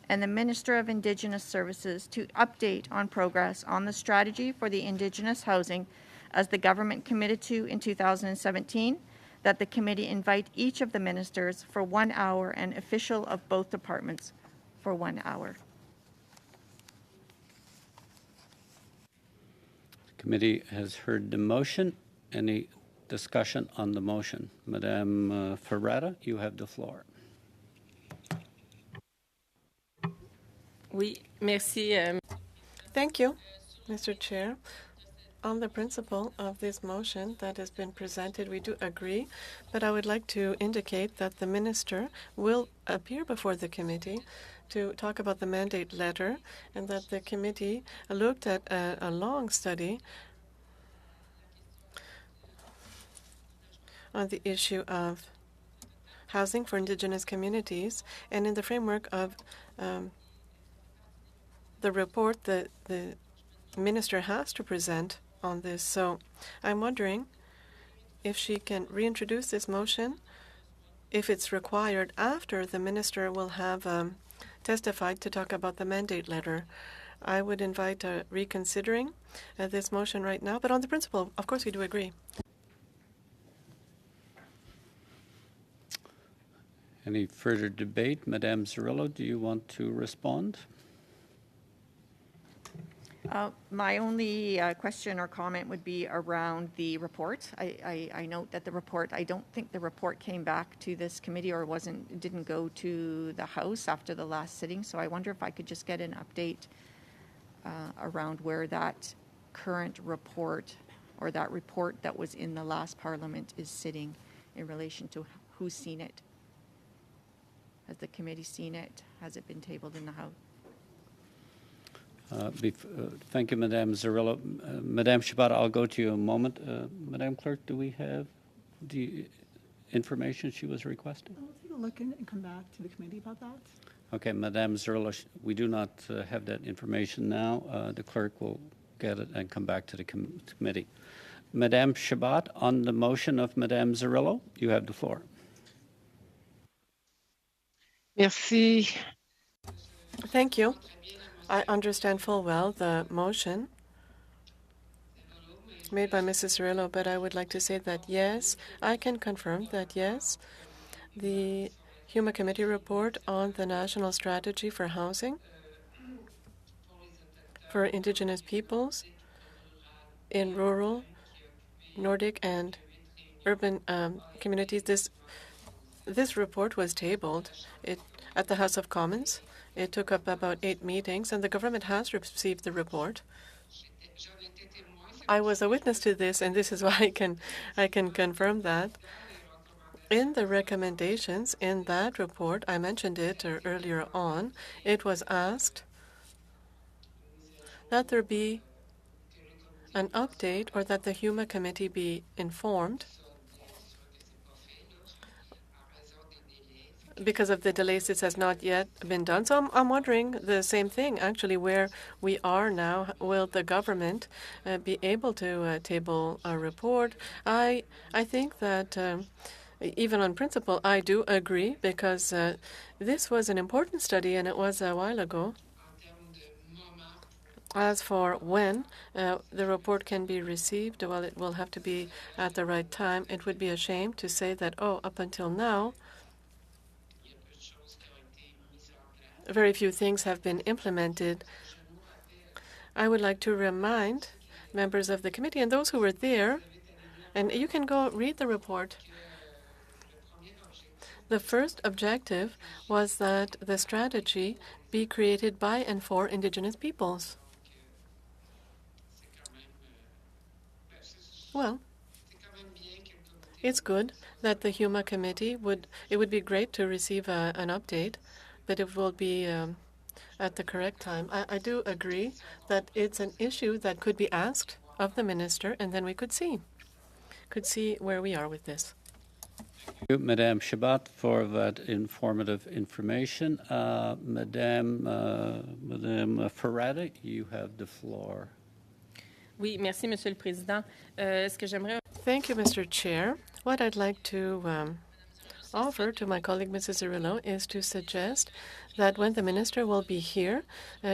and the Minister of Indigenous Services to update on progress on the strategy for the Indigenous housing as the government committed to in 2017, that the committee invite each of the ministers for 1 hour and official of both departments for 1 hour. The committee has heard the motion. Any discussion on the motion. Madame Ferrara, you have the floor. Oui, merci. Thank you, Mr. Chair. On the principle of this motion that has been presented, we do agree, but I would like to indicate that the minister will appear before the committee to talk about the mandate letter, and that the committee looked at a long study on the issue of housing for Indigenous communities, and in the framework of the report that the minister has to present on this. So I'm wondering if she can reintroduce this motion, if it's required after the minister will have testified to talk about the mandate letter. I would invite reconsidering this motion right now, but on the principle, of course, we do agree. Any further debate? Madame Cirillo, do you want to respond? My only question or comment would be around the report. I note that the report, I don't think the report came back to this committee or didn't go to the House after the last sitting. So I wonder if I could just get an update around where that current report or that report that was in the last Parliament is sitting in relation to who's seen it. Has the committee seen it? Has it been tabled in the House? Thank you, Madame Cirillo. Madame Chabot, I'll go to you in a moment. Madame Clerk, do we have the information she was requesting? I'll take a look and come back to the committee about that. Okay, Madame Cirillo, we do not have that information now. The clerk will get it and come back to the committee. Madame Chabot, on the motion of Madame Cirillo, you have the floor. Merci. Thank you. I understand full well the motion made by Mrs. Cirillo, but I would like to say that yes, I can confirm that yes, the HUMA committee report on the national strategy for housing for Indigenous peoples in rural, Nordic, and urban communities. This report was tabled at the House of Commons. It took up about 8 meetings, and the government has received the report. I was a witness to this, and this is why I can confirm that. In the recommendations in that report, I mentioned it earlier on, it was asked that there be an update or that the HUMA committee be informed because of the delays. This has not yet been done. So I'm wondering the same thing, actually, where we are now. Will the government be able to table a report? I think that even on principle, I do agree, because this was an important study and it was a while ago. As for when the report can be received, well, it will have to be at the right time. It would be a shame to say that, oh, up until now, very few things have been implemented. I would like to remind members of the committee and those who were there, and you can go read the report. The first objective was that the strategy be created by and for Indigenous peoples. Well, it's good that the HUMA committee it would be great to receive an update, but it will be at the correct time. I do agree that it's an issue that could be asked of the minister, and then we could see where we are with this. Thank you, Madame Chabot, for that informative information. Madame Ferrara, you have the floor. Oui, merci, Monsieur le Président. Ce que j'aimerais... Thank you, Mr. Chair. What I'd like to offer to my colleague, Mrs. Cirillo, is to suggest that when the minister will be here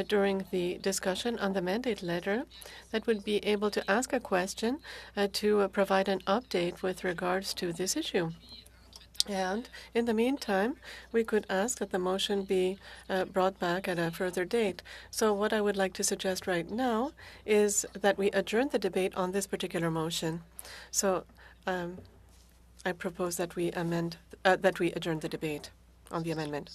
during the discussion on the mandate letter, that would be able to ask a question to provide an update with regards to this issue. And in the meantime, we could ask that the motion be brought back at a further date. So what I would like to suggest right now is that we adjourn the debate on this particular motion. So I propose that we adjourn the debate on the amendment.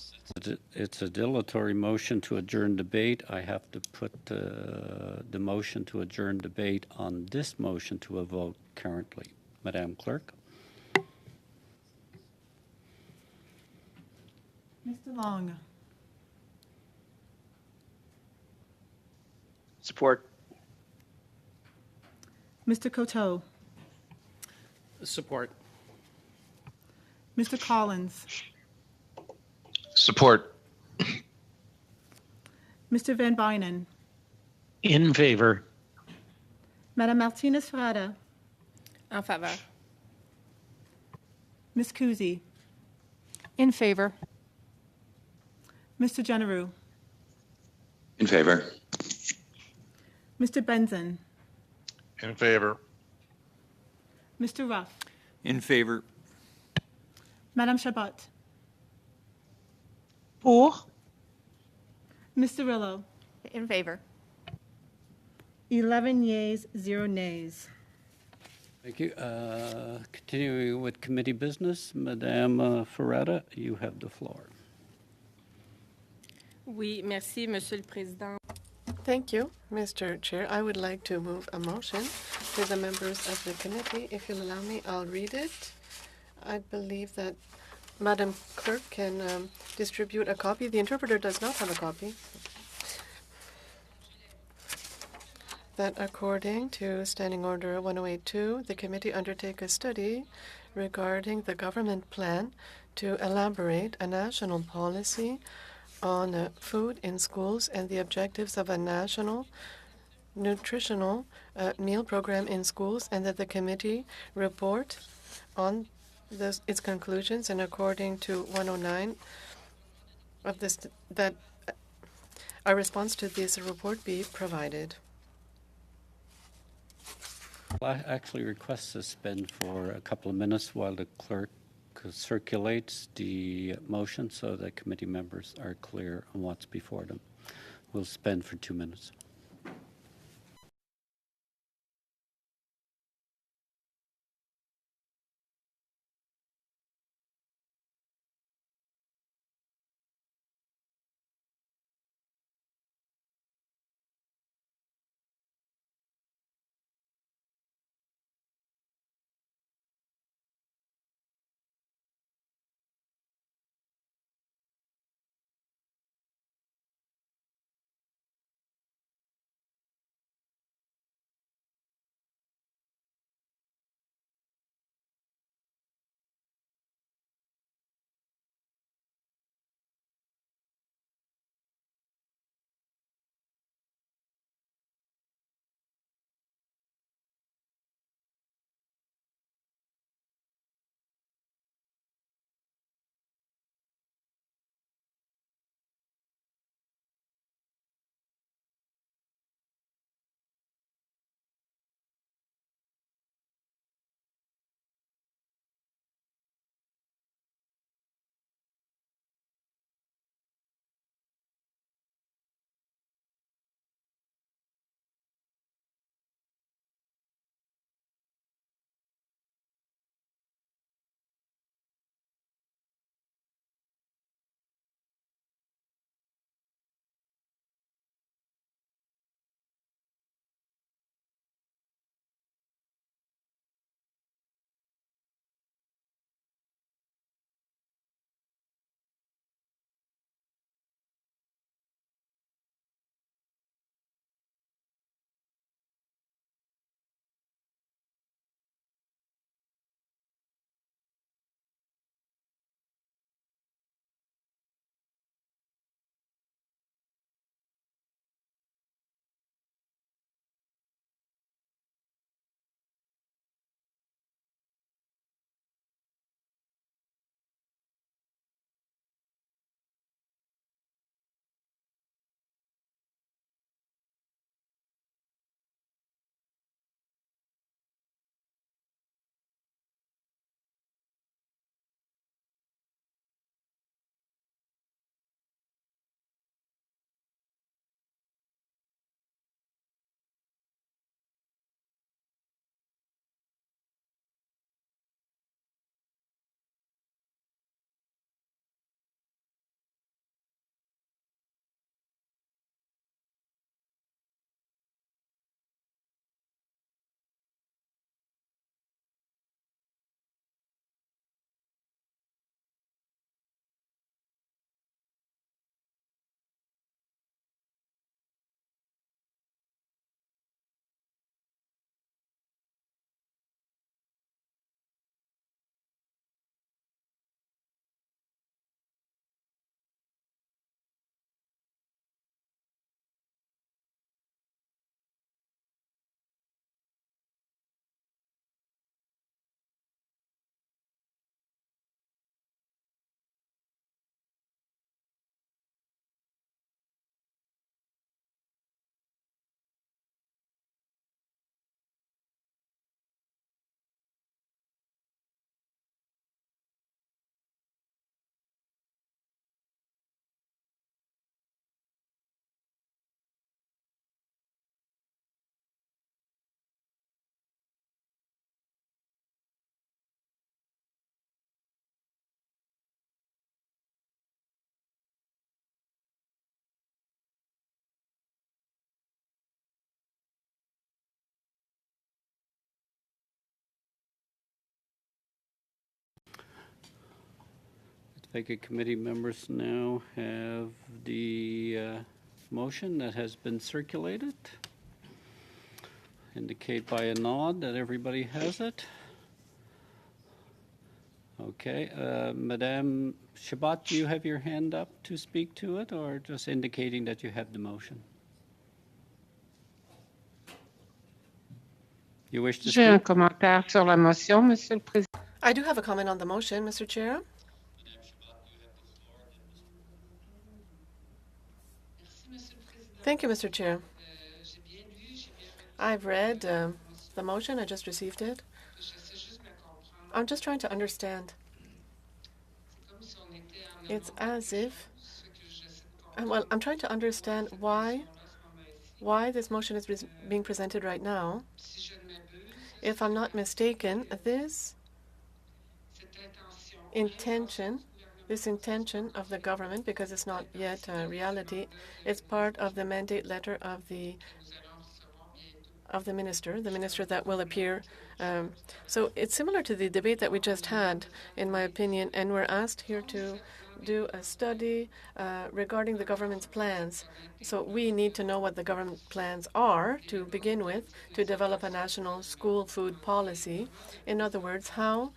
It's a dilatory motion to adjourn debate. I have to put the motion to adjourn debate on this motion to a vote currently. Madam Clerk? Mr. Long, Support. Mr. Coteau, Support. Mr. Collins, Support. Mr. Van Bynen, In favor. Madame Martinez Ferrada, En faveur. Ms. Kuzi, In favor. Mr. Generou, In favor. Mr. Benson, In favor. Mr. Ruff, In favor. Madame Chabot, Pour. Ms. Cirillo, In favor. 11 yeas, 0 nays. Thank you. Continuing with committee business, Madame Ferrata, you have the floor. Oui, merci, Monsieur le Président. Thank you, Mr. Chair. I would like to move a motion to the members of the committee. If you'll allow me, I'll read it. I believe that Madam Clerk can distribute a copy. The interpreter does not have a copy. That according to Standing Order 1082, the committee undertake a study regarding the government plan to elaborate a national policy on food in schools and the objectives of a national nutritional meal program in schools, and that the committee report on its conclusions, and according to 109 of this, that a response to this report be provided. I actually request suspend for a couple of minutes while the clerk circulates the motion so that committee members are clear on what's before them. We'll suspend for 2 minutes. Thank you. Committee members now have the motion that has been circulated. Indicate by a nod that everybody has it. Okay. Madame Chabot, do you have your hand up to speak to it, or just indicating that you have the motion? You wish to J'ai un speak? commentaire sur la motion, Monsieur le Président. I do have a comment on the motion, Mr. Chair. Thank you, Mr. Chair. I've read the motion. I just received it. I'm just trying to understand. It's as if, well, I'm trying to understand why this motion is being presented right now. If I'm not mistaken, this intention of the government, because it's not yet a reality, it's part of the mandate letter of the minister that will appear. So it's similar to the debate that we just had, in my opinion, and we're asked here to do a study regarding the government's plans. So we need to know what the government plans are to begin with, to develop a national school food policy. In other words, how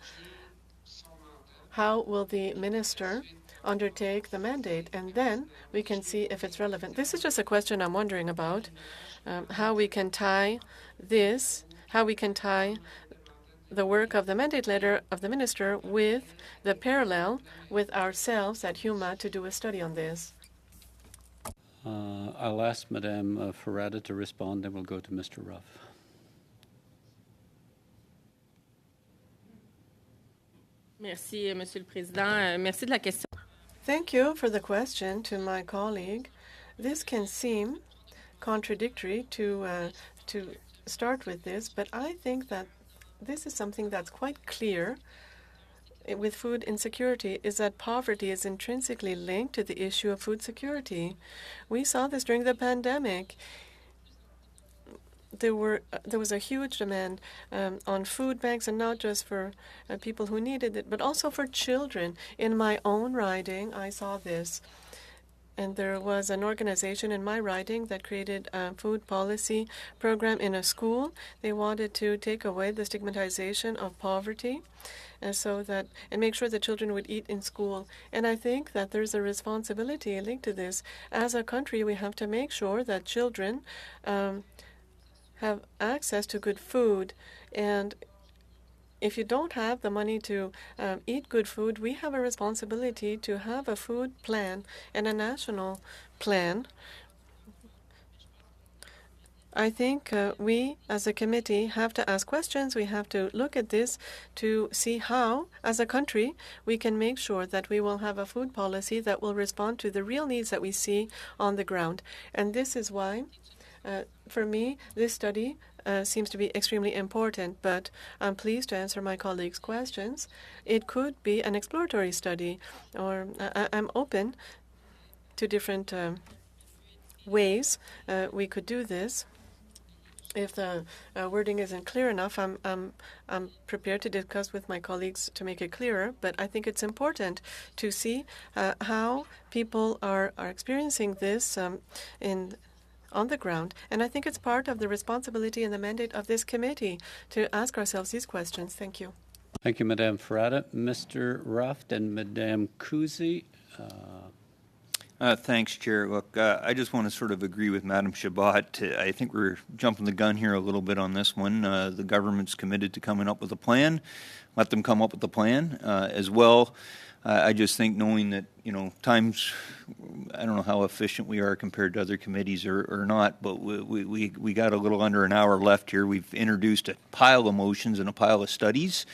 will the minister undertake the mandate? And then we can see if it's relevant. This is just a question I'm wondering about, how we can tie the work of the mandate letter of the minister with the parallel with ourselves at HUMA to do a study on this. I'll ask Madame Ferrada to respond, then we'll go to Mr. Ruff. Merci, Monsieur le Président. Merci de la question. Thank you for the question to my colleague. This can seem contradictory to start with this, but I think that this is something that's quite clear with food insecurity, is that poverty is intrinsically linked to the issue of food security. We saw this during the pandemic. There was a huge demand on food banks, and not just for people who needed it, but also for children. In my own riding, I saw this. And there was an organization in my riding that created a food policy program in a school. They wanted to take away the stigmatization of poverty, and make sure that children would eat in school. And I think that there's a responsibility linked to this. As a country, we have to make sure that children have access to good food. And if you don't have the money to eat good food, we have a responsibility to have a food plan and a national plan. I think we, as a committee, have to ask questions. We have to look at this to see how, as a country, we can make sure that we will have a food policy that will respond to the real needs that we see on the ground. And this is why, for me, this study seems to be extremely important, but I'm pleased to answer my colleagues' questions. It could be an exploratory study, or I'm open to different ways we could do this. If the wording isn't clear enough, I'm prepared to discuss with my colleagues to make it clearer, but I think it's important to see how people are experiencing this on the ground. And I think it's part of the responsibility and the mandate of this committee to ask ourselves these questions. Thank you. Thank you, Madame Ferrada. Mr. Ruff and Madame Kuzi. Thanks, Chair. Look, I just want to sort of agree with Madame Chabot. I think we're jumping the gun here a little bit on this one. The government's committed to coming up with a plan. Let them come up with a plan as well. I just think knowing that, times, I don't know how efficient we are compared to other committees or not, but we got a little under an hour left here. We've introduced a pile of motions and a pile of studies.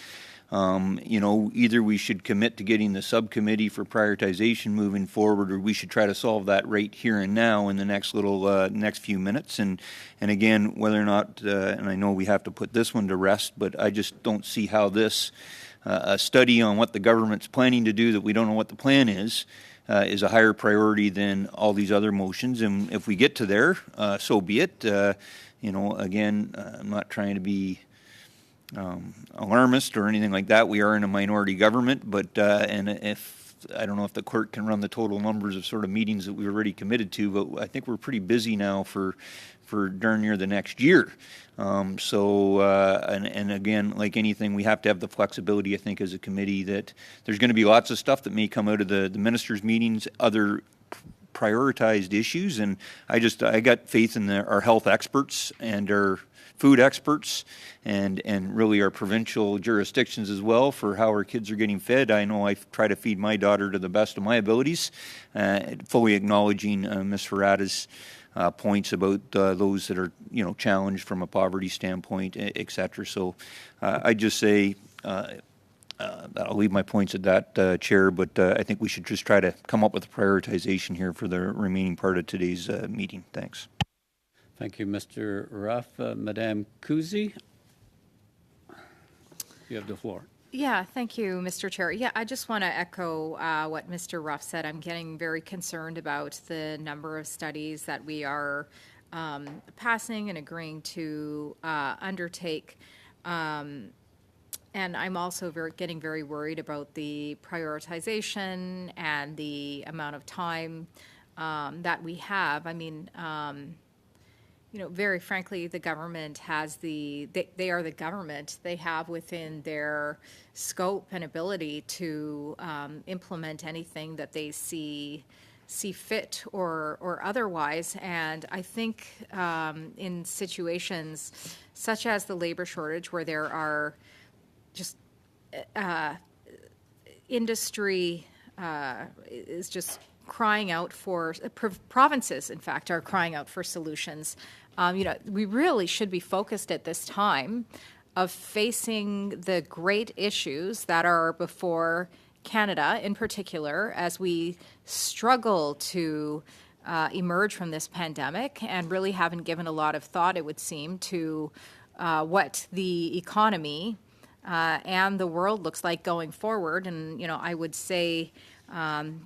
Either we should commit to getting the subcommittee for prioritization moving forward, or we should try to solve that right here and now in the next few minutes. And again, whether or not, and I know we have to put this one to rest, but I just don't see how this a study on what the government's planning to do that we don't know what the plan is a higher priority than all these other motions. And if we get to there, so be it. Again, I'm not trying to be alarmist or anything like that. We are in a minority government, but and if I don't know if the clerk can run the total numbers of sort of meetings that we've already committed to, but I think we're pretty busy now for darn near the next year. And again, like anything, we have to have the flexibility, I think, as a committee, that there's going to be lots of stuff that may come out of the ministers' meetings, other prioritized issues, and I got faith in our health experts and our food experts and really our provincial jurisdictions as well for how our kids are getting fed. I know I try to feed my daughter to the best of my abilities, fully acknowledging Ms. Ferrata's points about those that are, challenged from a poverty standpoint, et cetera. So I just say I'll leave my points at that, Chair, but I think we should just try to come up with a prioritization here for the remaining part of today's meeting. Thanks. Thank you, Mr. Ruff. Madame Kuzi, you have the floor. Yeah, thank you, Mr. Chair. Yeah, I just want to echo what Mr. Ruff said. I'm getting very concerned about the number of studies that we are passing and agreeing to undertake. And I'm also getting very worried about the prioritization and the amount of time that we have. I mean, very frankly, the government has they are the government. They have within their scope and ability to implement anything that they see fit or otherwise. And I think in situations such as the labor shortage, where there are just industry is just crying out for, provinces, in fact, are crying out for solutions. We really should be focused at this time of facing the great issues that are before Canada in particular as we struggle to emerge from this pandemic, and really haven't given a lot of thought, it would seem, to what the economy and the world looks like going forward. And, I would say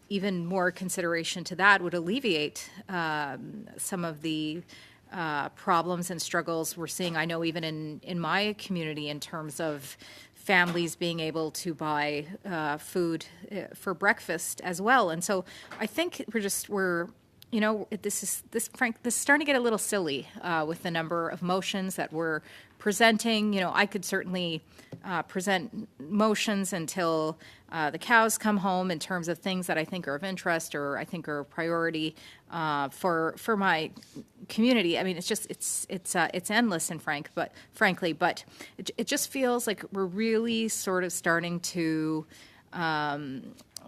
even more consideration to that would alleviate some of the problems and struggles we're seeing. I know even in my community, in terms of families being able to buy food for breakfast as well. And so I think this is starting to get a little silly with the number of motions that we're presenting. I could certainly present motions until the cows come home in terms of things that I think are of interest or I think are a priority for my community. I mean, it's endless and frankly, but it just feels like we're really sort of starting to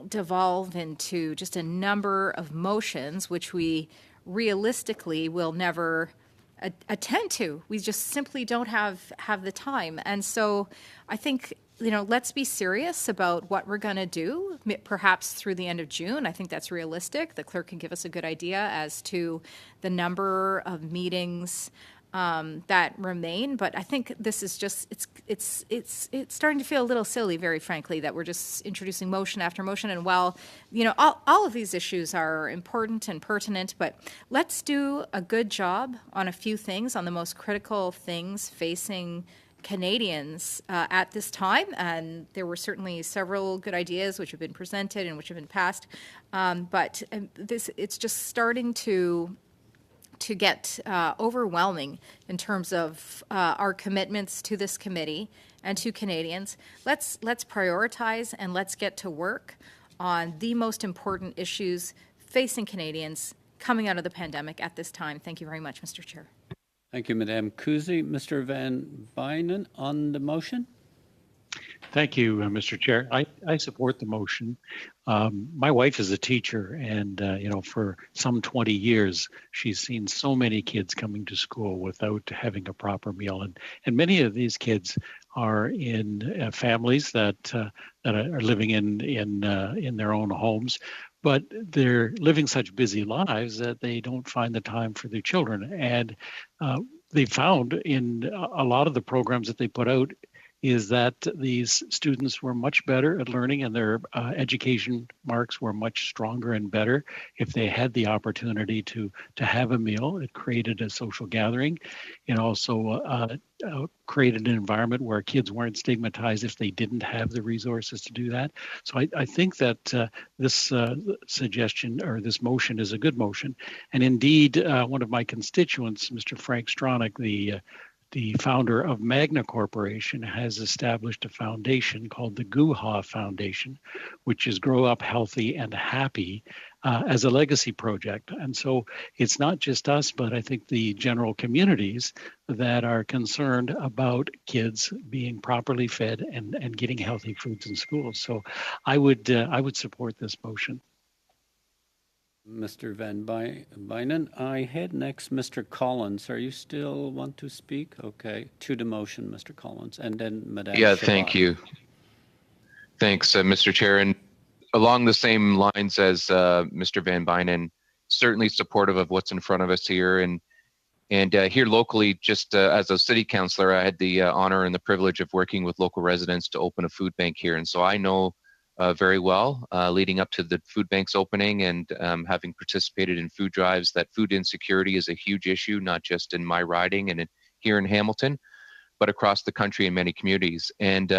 devolve into just a number of motions which we realistically will never attend to. We just simply don't have the time. And so I think, let's be serious about what we're going to do, perhaps through the end of June. I think that's realistic. The clerk can give us a good idea as to the number of meetings that remain. But I think this is just, it's starting to feel a little silly, very frankly, that we're just introducing motion after motion. And while, all of these issues are important and pertinent, but let's do a good job on a few things, on the most critical things facing Canadians at this time. And there were certainly several good ideas which have been presented and which have been passed. But it's just starting to get overwhelming in terms of our commitments to this committee and to Canadians. Let's prioritize and let's get to work on the most important issues facing Canadians coming out of the pandemic at this time. Thank you very much, Mr. Chair. Thank you, Madame Kuzi. Mr. Van Bynen on the motion. Thank you, Mr. Chair. I support the motion. My wife is a teacher, and for some 20 years, she's seen so many kids coming to school without having a proper meal, and many of these kids are in families that are living in their own homes, but they're living such busy lives that they don't find the time for their children. And they found in a lot of the programs that they put out, is that these students were much better at learning and their education marks were much stronger and better if they had the opportunity to have a meal. It created a social gathering. It also created an environment where kids weren't stigmatized if they didn't have the resources to do that. So I think that this suggestion or this motion is a good motion. And indeed, one of my constituents, Mr. Frank Stronach, the founder of Magna Corporation, has established a foundation called the GUHA Foundation, which is Grow Up Healthy and Happy, as a legacy project. And so it's not just us, but I think the general communities that are concerned about kids being properly fed and getting healthy foods in schools. So I would support this motion. Mr. Van Bynen. I had next Mr. Collins. Are you still want to speak? Okay. To the motion, Mr. Collins. And then Madame Yeah, Chabot. thank you. Thanks, Mr. Chair. And along the same lines as Mr. Van Bynen, certainly supportive of what's in front of us here. And here locally, just as a city councillor, I had the honor and the privilege of working with local residents to open a food bank here. And so I know very well, leading up to the food bank's opening and having participated in food drives, that food insecurity is a huge issue, not just in my riding and here in Hamilton, but across the country in many communities. And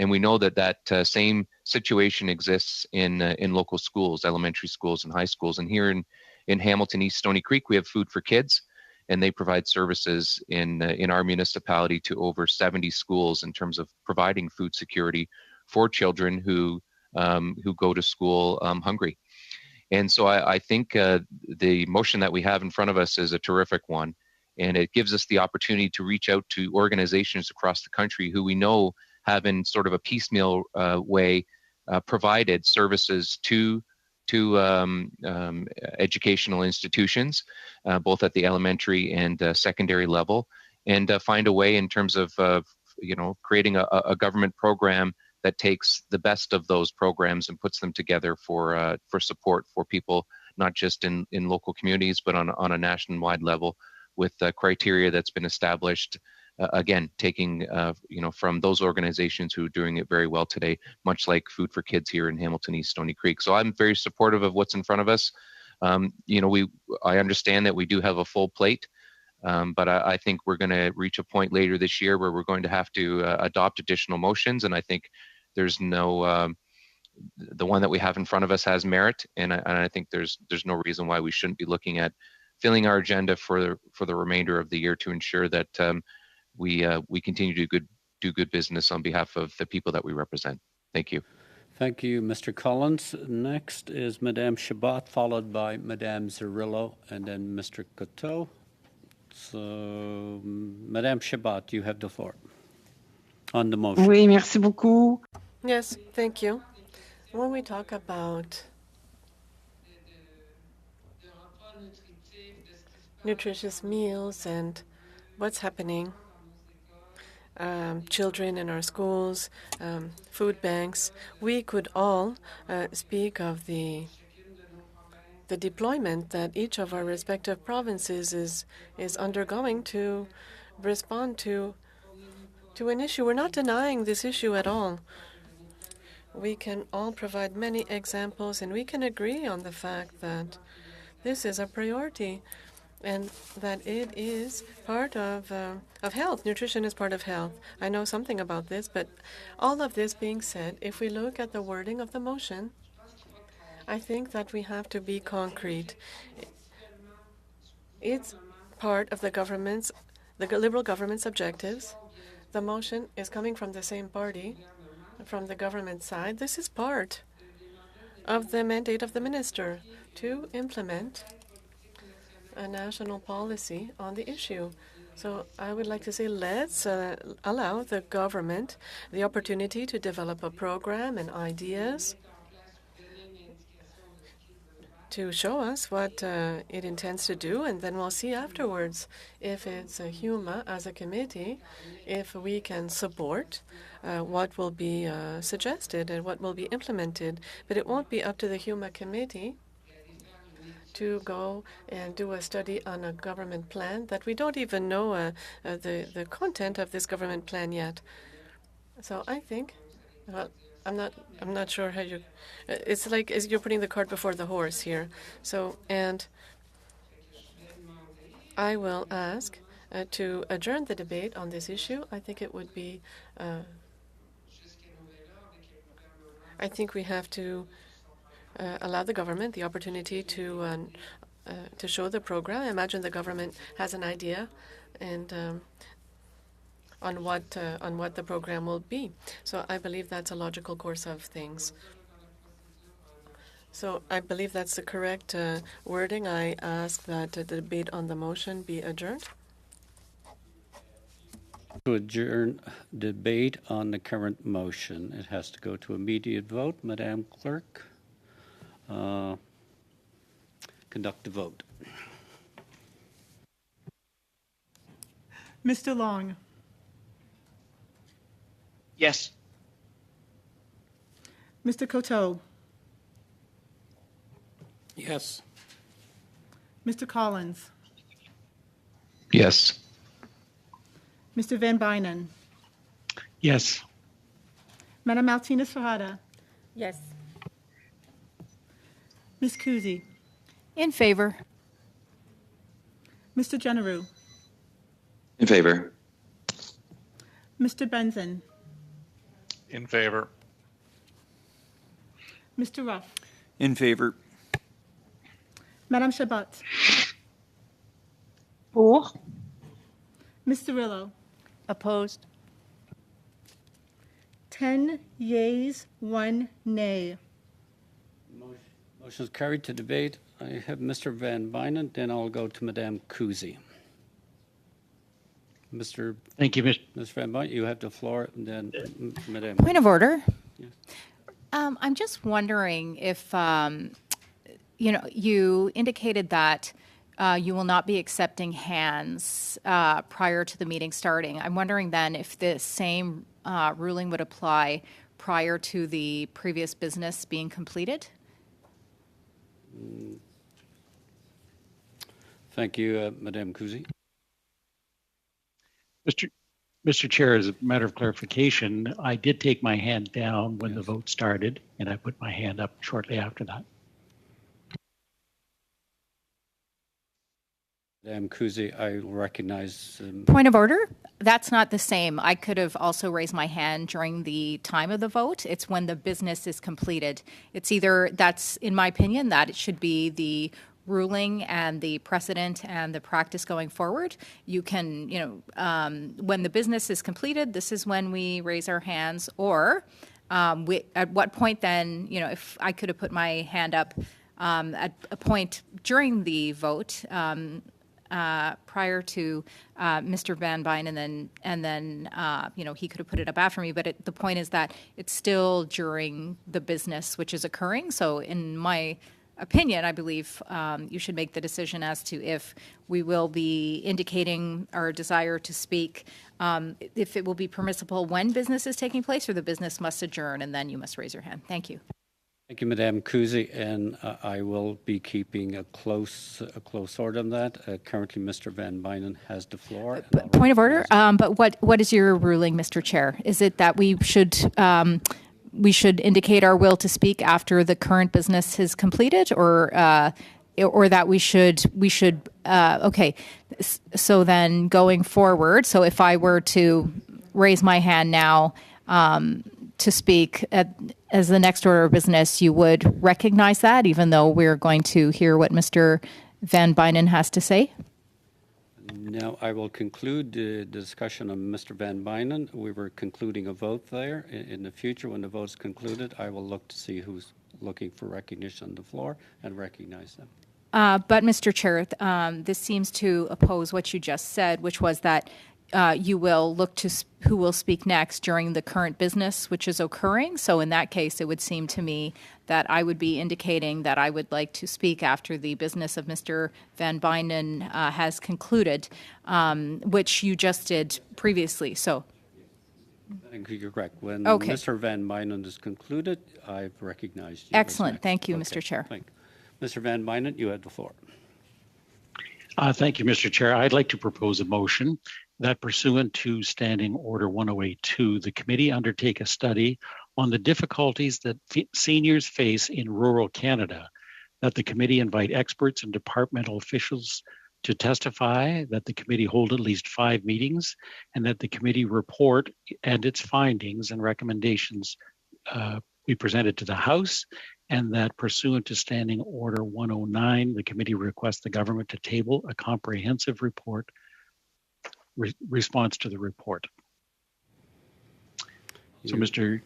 we know that same situation exists in local schools, elementary schools and high schools. And here in Hamilton, East Stony Creek, we have Food for Kids, and they provide services in our municipality to over 70 schools in terms of providing food security for children who go to school hungry. And so I think the motion that we have in front of us is a terrific one, and it gives us the opportunity to reach out to organizations across the country who we know have in sort of a piecemeal way provided services to educational institutions, both at the elementary and secondary level, and find a way in terms of creating a government program that takes the best of those programs and puts them together for support for people, not just in local communities, but on a nationwide level, with criteria that's been established. Again, taking from those organizations who are doing it very well today, much like Food for Kids here in Hamilton East Stony Creek. So I'm very supportive of what's in front of us. I understand that we do have a full plate, but I think we're going to reach a point later this year where we're going to have to adopt additional motions, and I think there's no the one that we have in front of us has merit, and I think there's no reason why we shouldn't be looking at filling our agenda for the remainder of the year to ensure that we continue to do good business on behalf of the people that we represent. Thank you. Thank you, Mr. Collins. Next is Madame Chabot, followed by Madame Zerillo, and then Mr. Coteau. So, Madame Chabot, you have the floor on the motion. Oui, merci beaucoup. Yes, thank you. When we talk about nutritious meals and what's happening, children in our schools, food banks, we could all speak of the deployment that each of our respective provinces is undergoing to respond to an issue. We're not denying this issue at all. We can all provide many examples, and we can agree on the fact that this is a priority and that it is part of health. Nutrition is part of health. I know something about this, but all of this being said, if we look at the wording of the motion, I think that we have to be concrete. It's part of the Liberal government's objectives. The motion is coming from the same party, from the government side. This is part of the mandate of the minister to implement a national policy on the issue. So I would like to say let's allow the government the opportunity to develop a program and ideas to show us what it intends to do, and then we'll see afterwards if it's a HUMA as a committee, if we can support what will be suggested and what will be implemented. But it won't be up to the HUMA committee to go and do a study on a government plan that we don't even know the content of this government plan yet. So I think, well, I'm not sure how you. It's like you're putting the cart before the horse here. So, and I will ask to adjourn the debate on this issue. I think it would be. I think we have to allow the government the opportunity to show the program. I imagine the government has an idea, and on what the program will be. So I believe that's a logical course of things. So I believe that's the correct wording. I ask that the debate on the motion be adjourned. To adjourn debate on the current motion, it has to go to immediate vote. Madam Clerk, conduct the vote. Mr. Long, Yes. Mr. Coteau, Yes. Mr. Collins, Yes. Mr. Van Bynen, Yes. Madam Martinez Ferrada, Yes. Ms. Kuzi, In favor. Mr. Generou, In favor. Mr. Benson, In favor. Mr. Ruff, In favor. Madam Chabot, Pour. Ms. Cirillo, Opposed. 10 yeas, 1 nay. Motion is carried to debate. I have Mr. Van Bynen, then I'll go to Madame Kuzi. Thank you, Mr. Van Bynen, you have the floor, and then Madame. Point of order. Yes. I'm just wondering if, you indicated that you will not be accepting hands prior to the meeting starting. I'm wondering then if the same ruling would apply prior to the previous business being completed? Thank you, Madame Kuzi. Mr. Chair, as a matter of clarification, I did take my hand down when the vote started, and I put my hand up shortly after that. Madame Kuzi, I recognize. Point of order? That's not the same. I could have also raised my hand during the time of the vote. It's when the business is completed. It's either, that's, in my opinion, that it should be the ruling and the precedent and the practice going forward. You can, when the business is completed, this is when we raise our hands. Or at what point then, if I could have put my hand up at a point during the vote, prior to Mr. Van Bynen, and then he could have put it up after me. But the point is that it's still during the business which is occurring. So in my opinion, I believe you should make the decision as to if we will be indicating our desire to speak, if it will be permissible when business is taking place, or the business must adjourn, and then you must raise your hand. Thank you. Thank you, Madame Kuzi, and I will be keeping a close order on that. Currently, Mr. Van Bynen has the floor. Point of order, but what is your ruling, Mr. Chair? Is it that we should indicate our will to speak after the current business is completed, or that we should okay? So then going forward, so if I were to raise my hand now to speak as the next order of business, you would recognize that, even though we're going to hear what Mr. Van Bynen has to say? Now, I will conclude the discussion on Mr. Van Bynen. We were concluding a vote there. In the future, when the vote's concluded, I will look to see who's looking for recognition on the floor and recognize them. But, Mr. Chair, this seems to oppose what you just said, which was that you will look to who will speak next during the current business which is occurring. So in that case, it would seem to me that I would be indicating that I would like to speak after the business of Mr. Van Bynen has concluded, which you just did previously. So I think you're correct. When okay. Mr. Van Bynen is concluded, I've recognized you. Excellent. Thank you, Mr. Chair. Thank you. Mr. Van Bynen, you have the floor. Thank you, Mr. Chair. I'd like to propose a motion that pursuant to Standing Order 1082, the committee undertake a study on the difficulties that seniors face in rural Canada, that the committee invite experts and departmental officials to testify, that the committee hold at least 5 meetings, and that the committee report and its findings and recommendations be presented to the House, and that pursuant to Standing Order 109, the committee requests the government to table a comprehensive report response to the report. So, Mr.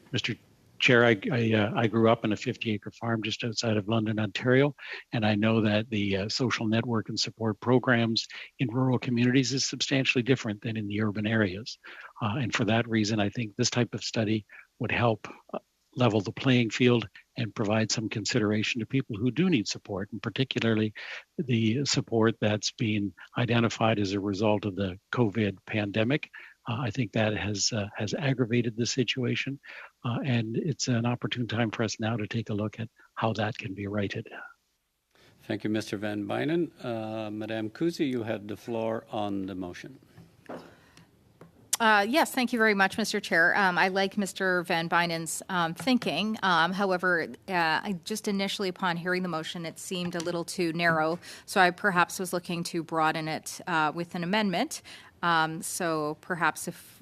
Chair, I grew up in a 50-acre farm just outside of London, Ontario, and I know that the social network and support programs in rural communities is substantially different than in the urban areas. And for that reason, I think this type of study would help level the playing field and provide some consideration to people who do need support, and particularly the support that's being identified as a result of the COVID pandemic. I think that has aggravated the situation, and it's an opportune time for us now to take a look at how that can be righted. Thank you, Mr. Van Bynen. Madame Kuzi, you had the floor on the motion. Yes, thank you very much, Mr. Chair. I like Mr. Van Bynen's thinking. However, just initially upon hearing the motion, it seemed a little too narrow, so I perhaps was looking to broaden it with an amendment. So perhaps if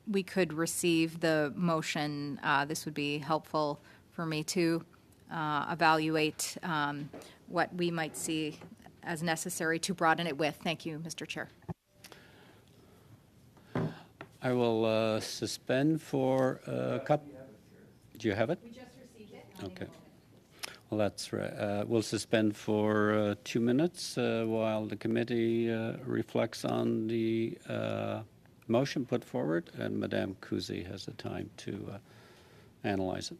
we could receive the motion, this would be helpful for me to evaluate what we might see as necessary to broaden it with. Thank you, Mr. Chair. I will suspend for a couple. Do you have it? We just received it. Okay. Well, that's right. We'll suspend for 2 minutes while the committee reflects on the motion put forward, and Madame Kuzi has the time to analyze it.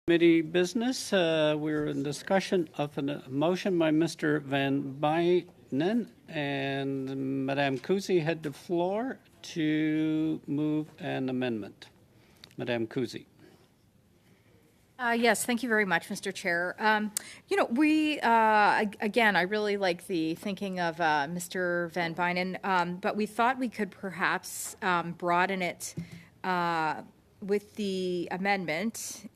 Committee business, we're in discussion of a motion by Mr. Van Bynen, and Madame Kuzi had the floor to move an amendment. Madame Kuzi. Yes, thank you very much, Mr. Chair. Again, I really like the thinking of Mr. Van Bynen, but we thought we could perhaps broaden it with the amendment.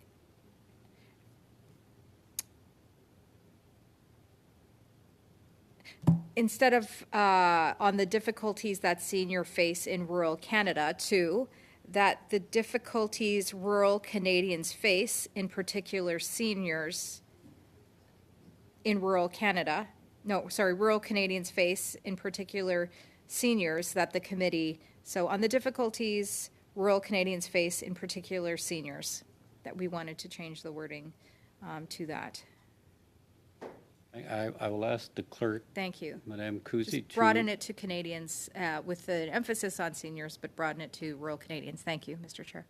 Instead of on the difficulties that seniors face in rural Canada, to that the difficulties rural Canadians face, in particular seniors in rural Canada, rural Canadians face, in particular seniors, that the committee, so on the difficulties rural Canadians face, in particular seniors, that we wanted to change the wording to that. I will ask the clerk. Thank you. Madame Kuzi. Just broaden it to Canadians with an emphasis on seniors, but broaden it to rural Canadians. Thank you, Mr. Chair.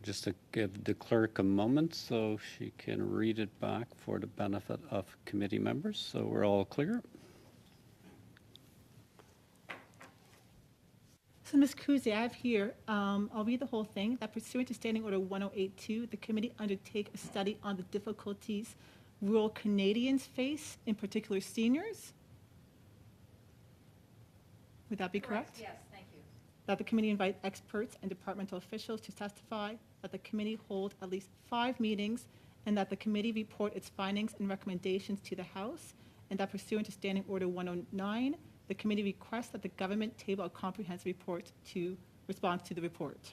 Just to give the clerk a moment so she can read it back for the benefit of committee members, so we're all clear. So, Ms. Kuzi, I have here, I'll read the whole thing, that pursuant to Standing Order 1082, the committee undertake a study on the difficulties rural Canadians face, in particular seniors. Would that be correct? Yes, thank you. That the committee invite experts and departmental officials to testify, that the committee hold at least 5 meetings, and that the committee report its findings and recommendations to the House, and that pursuant to Standing Order 109, the committee requests that the government table a comprehensive report to response to the report.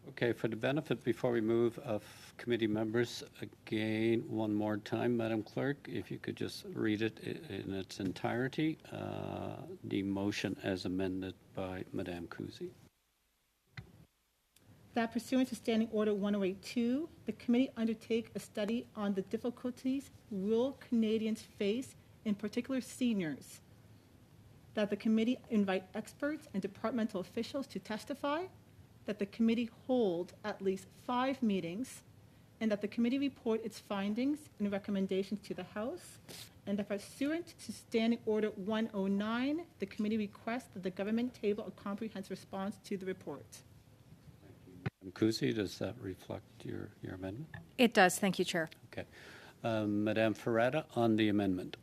Okay, for the benefit before we move of committee members, again, one more time, Madam Clerk, if you could just read it in its entirety, the motion as amended by Madame Kuzi. That pursuant to Standing Order 1082, the committee undertake a study on the difficulties rural Canadians face, in particular seniors. That the committee invite experts and departmental officials to testify, that the committee hold at least 5 meetings, and that the committee report its findings and recommendations to the House, and that pursuant to Standing Order 109, the committee requests that the government table a comprehensive response to the report. Madam Kuzi, does that reflect your amendment? It does. Thank you, Chair. Okay. Madame Ferrata on the amendment.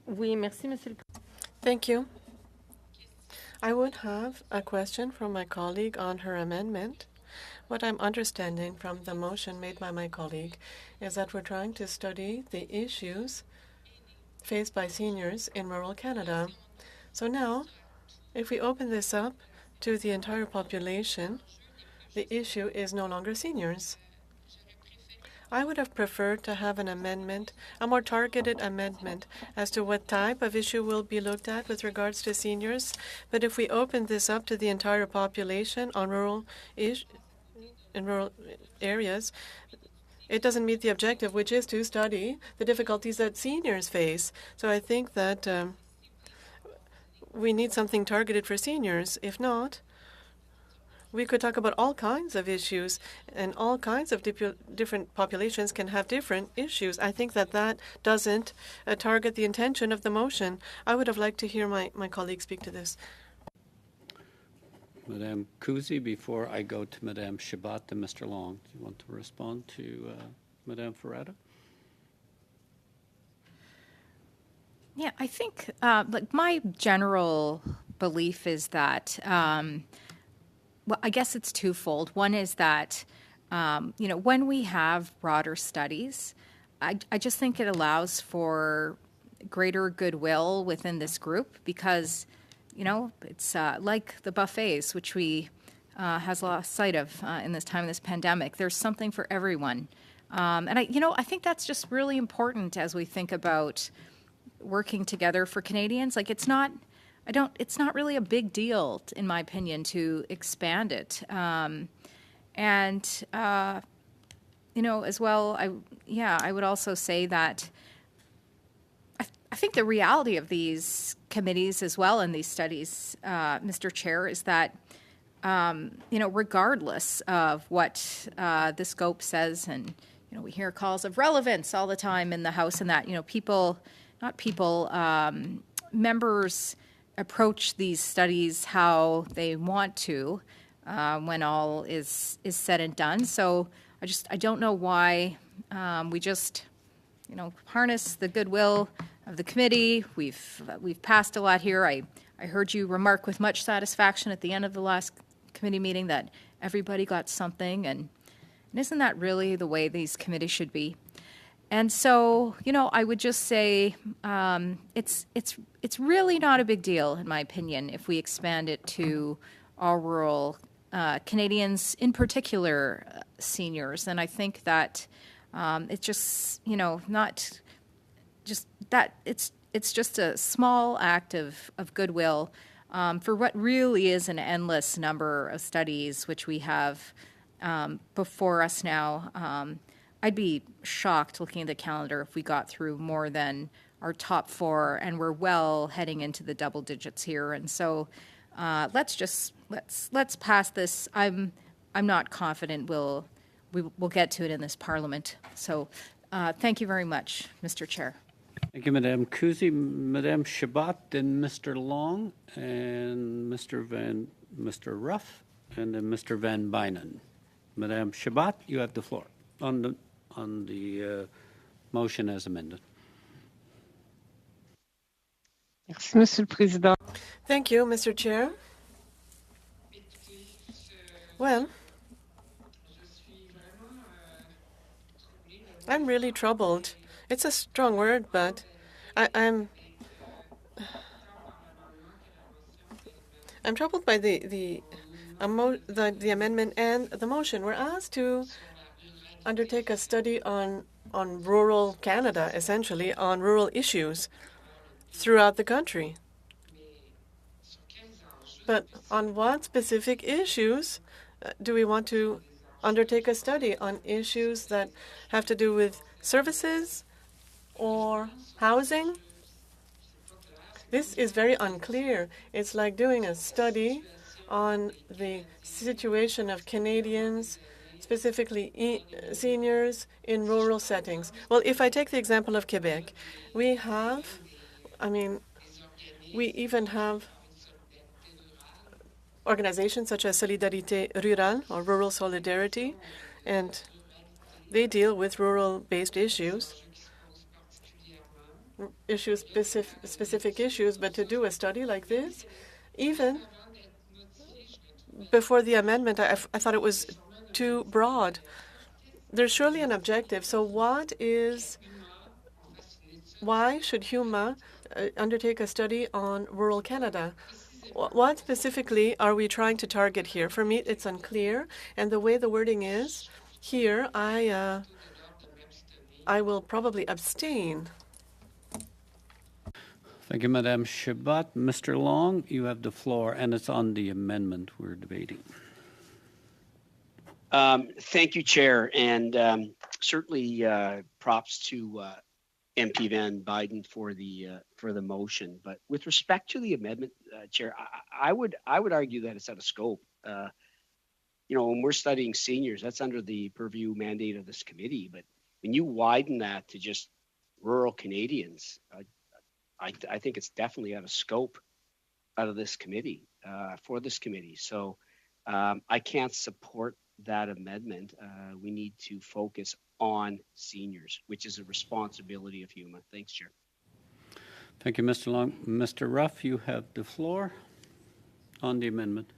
Oui, merci, Monsieur le Thank you. I would have a question from my colleague on her amendment. What I'm understanding from the motion made by my colleague is that we're trying to study the issues faced by seniors in rural Canada. So now, if we open this up to the entire population, the issue is no longer seniors. I would have preferred to have an amendment, a more targeted amendment, as to what type of issue will be looked at with regards to seniors. But if we open this up to the entire population on rural areas, it doesn't meet the objective, which is to study the difficulties that seniors face. So I think that we need something targeted for seniors. If not, we could talk about all kinds of issues, and all kinds of different populations can have different issues. I think that that doesn't target the intention of the motion. I would have liked to hear my colleague speak to this. Madame Kuzi, before I go to Madame Chabot and Mr. Long, do you want to respond to Madame Ferrata? Yeah, I think my general belief is that well, I guess it's twofold. One is that, when we have broader studies, I just think it allows for greater goodwill within this group because, it's like the buffets, which we has lost sight of in this time of this pandemic. There's something for everyone. And I think that's just really important as we think about working together for Canadians. Like it's not really a big deal, in my opinion, to expand it. As well, I would also say that I think the reality of these committees as well in these studies, Mr. Chair, is that regardless of what the scope says, and we hear calls of relevance all the time in the House, and that members approach these studies how they want to when all is said and done. So I don't know why we just harness the goodwill of the committee. We've passed a lot here. I heard you remark with much satisfaction at the end of the last committee meeting that everybody got something, and isn't that really the way these committees should be? And so, I would just say it's really not a big deal, in my opinion, if we expand it to all rural Canadians, in particular seniors. And I think that it's just, not just that it's just a small act of goodwill for what really is an endless number of studies which we have before us now. I'd be shocked looking at the calendar if we got through more than our top 4, and we're well heading into the double digits here. And so let's pass this. I'm not confident we'll get to it in this Parliament. So thank you very much, Mr. Chair. Thank you, Madame Kuzi, Madame Chabot, then Mr. Long, and Mr. Ruff, and then Mr. Van Bynen. Madame Chabot, you have the floor on the motion as amended. Merci, Monsieur le Président. Thank you, Mr. Chair. Well, I'm really troubled. It's a strong word, but I'm troubled by the amendment and the motion. We're asked to undertake a study on rural Canada, essentially on rural issues throughout the country. But on what specific issues do we want to undertake a study? On issues that have to do with services or housing? This is very unclear. It's like doing a study on the situation of Canadians, specifically seniors in rural settings. Well, if I take the example of Quebec, we even have organizations such as Solidarité Rurale or Rural Solidarity, and they deal with rural-based issues, specific issues. But to do a study like this, even before the amendment, I thought it was too broad. There's surely an objective. So why should HUMA undertake a study on rural Canada? What specifically are we trying to target here? For me, it's unclear. And the way the wording is here, I will probably abstain. Thank you, Madame Chabot. Mr. Long, you have the floor, and it's on the amendment we're debating. Thank you, Chair, and certainly props to MP Van Byden for the motion. But with respect to the amendment, Chair, I would argue that it's out of scope. When we're studying seniors, that's under the purview mandate of this committee. But when you widen that to just rural Canadians, I think it's definitely out of scope out of this committee for this committee. So I can't support that amendment. We need to focus on seniors, which is a responsibility of HUMA. Thanks, Chair. Thank you, Mr. Long. Mr. Ruff, you have the floor on the amendment.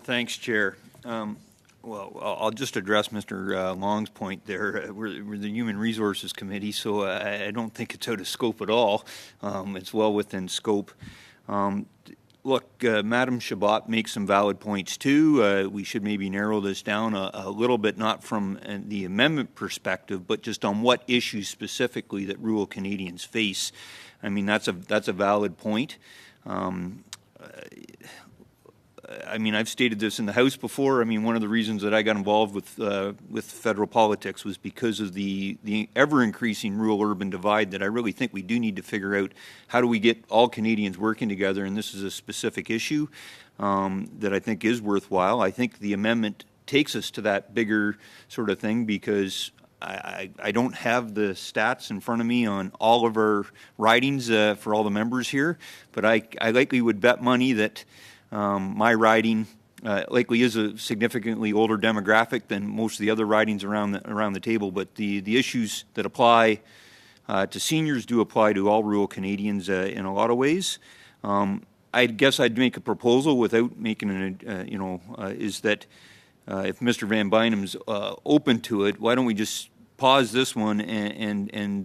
Thanks, Chair. Well, I'll just address Mr. Long's point there. We're the Human Resources Committee, so I don't think it's out of scope at all. It's well within scope. Look, Madam Chabot makes some valid points too. We should maybe narrow this down a little bit, not from the amendment perspective, but just on what issues specifically that rural Canadians face. I mean, that's a valid point. I mean, I've stated this in the House before. I mean, one of the reasons that I got involved with federal politics was because of the ever-increasing rural-urban divide that I really think we do need to figure out how do we get all Canadians working together, and this is a specific issue that I think is worthwhile. I think the amendment takes us to that bigger sort of thing because I don't have the stats in front of me on all of our ridings for all the members here, but I likely would bet money that my riding likely is a significantly older demographic than most of the other ridings around the table. But the issues that apply to seniors do apply to all rural Canadians in a lot of ways. I guess I'd make a proposal without making is that. If Mr. Van Bynum's open to it, why don't we just pause this one and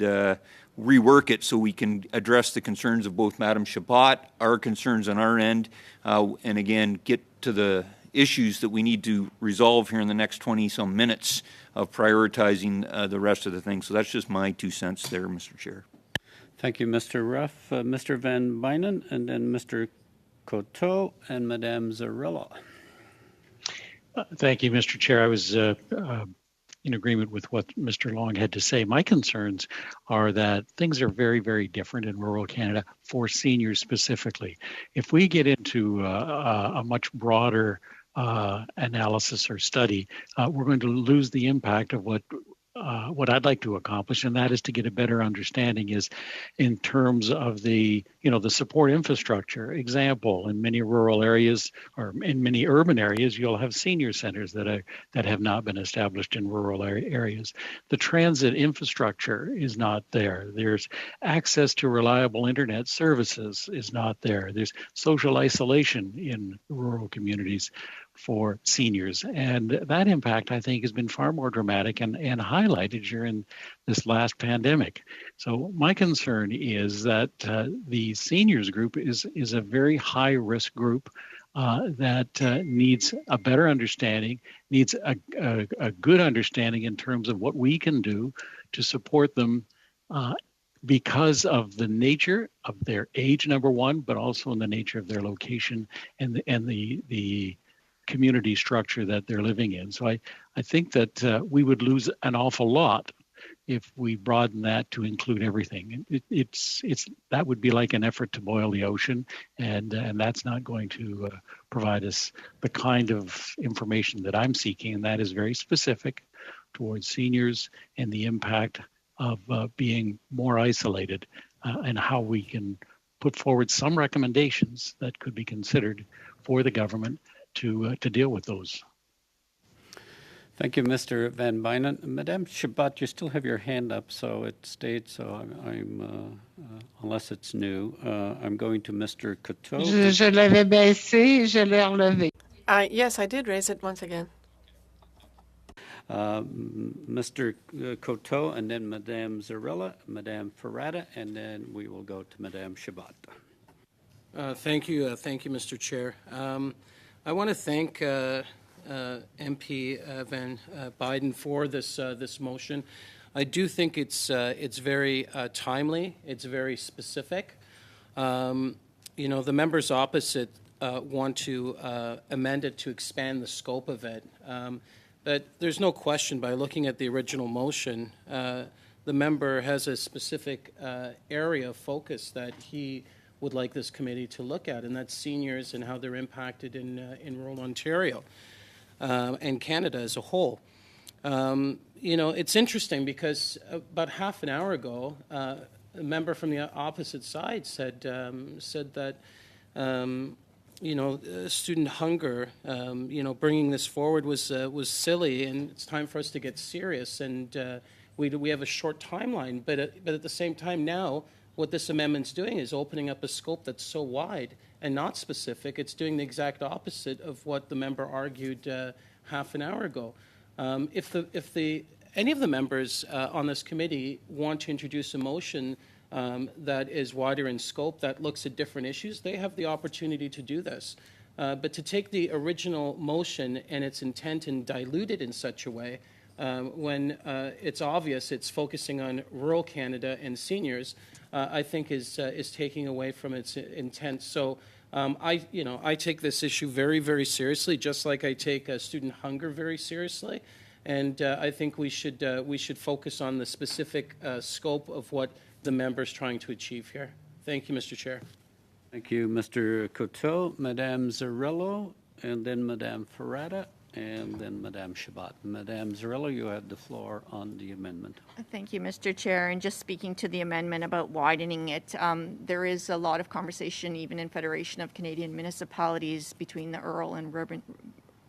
rework it so we can address the concerns of both Madam Chabot, our concerns on our end, and again, get to the issues that we need to resolve here in the next 20-some minutes of prioritizing the rest of the things. So that's just my 2 cents there, Mr. Chair. Thank you, Mr. Ruff. Mr. Van Bynum, and then Mr. Coteau and Madame Zarilla. Thank you, Mr. Chair. I was in agreement with what Mr. Long had to say. My concerns are that things are very, very different in rural Canada for seniors specifically. If we get into a much broader analysis or study, we're going to lose the impact of what I'd like to accomplish, and that is to get a better understanding is in terms of the support infrastructure. Example, in many rural areas or in many urban areas, you'll have senior centers that have not been established in rural areas. The transit infrastructure is not there. There's access to reliable internet services is not there. There's social isolation in rural communities for seniors. And that impact, I think, has been far more dramatic and highlighted during this last pandemic. So my concern is that the seniors group is a very high-risk group that needs a better understanding, needs a good understanding in terms of what we can do to support them because of the nature of their age, number one, but also in the nature of their location and the community structure that they're living in. So I think that we would lose an awful lot if we broaden that to include everything. That would be like an effort to boil the ocean, and that's not going to provide us the kind of information that I'm seeking, and that is very specific towards seniors and the impact of being more isolated and how we can put forward some recommendations that could be considered for the government to deal with those. Thank you, Mr. Van Bynum. Madame Chabot, you still have your hand up, so it stayed. So I'm unless it's new, I'm going to Mr. Coteau. Je l'avais baissé, je l'ai relevé. Yes, I did raise it once again. Mr. Coteau, and then Madame Zarilla, Madame Ferrata, and then we will go to Madame Chabot. Thank you, Mr. Chair. I want to thank MP Van Biden for this motion. I do think it's very timely. It's very specific. The members opposite want to amend it to expand the scope of it. But there's no question, by looking at the original motion, the member has a specific area of focus that he would like this committee to look at, and that's seniors and how they're impacted in rural Ontario and Canada as a whole. It's interesting because about half an hour ago, a member from the opposite side said that student hunger, bringing this forward was silly, and it's time for us to get serious. And we have a short timeline, but at the same time now, what this amendment's doing is opening up a scope that's so wide and not specific. It's doing the exact opposite of what the member argued half an hour ago. If any of the members on this committee want to introduce a motion that is wider in scope, that looks at different issues, they have the opportunity to do this. But to take the original motion and its intent and dilute it in such a way, when it's obvious it's focusing on rural Canada and seniors, I think is taking away from its intent. So I take this issue very, very seriously, just like I take student hunger very seriously. And I think we should focus on the specific scope of what the member's trying to achieve here. Thank you, Mr. Chair. Thank you, Mr. Coteau. Madame Zarrillo, and then Madame Ferrata, and then Madame Shabbat. Madame Zarrillo, you have the floor on the amendment. Thank you, Mr. Chair. And just speaking to the amendment about widening it, there is a lot of conversation, even in Federation of Canadian Municipalities, between the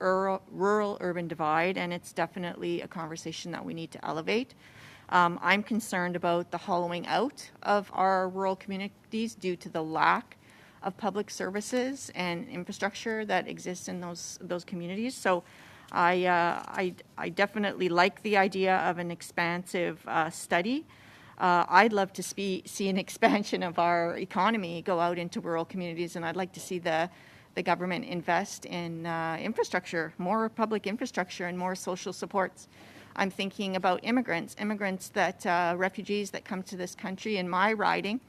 rural-urban divide, and it's definitely a conversation that we need to elevate. I'm concerned about the hollowing out of our rural communities due to the lack of public services and infrastructure that exists in those communities. So I definitely like the idea of an expansive study. I'd love to see an expansion of our economy go out into rural communities, and I'd like to see the government invest in infrastructure, more public infrastructure and more social supports. I'm thinking about immigrants that refugees that come to this country. In my riding,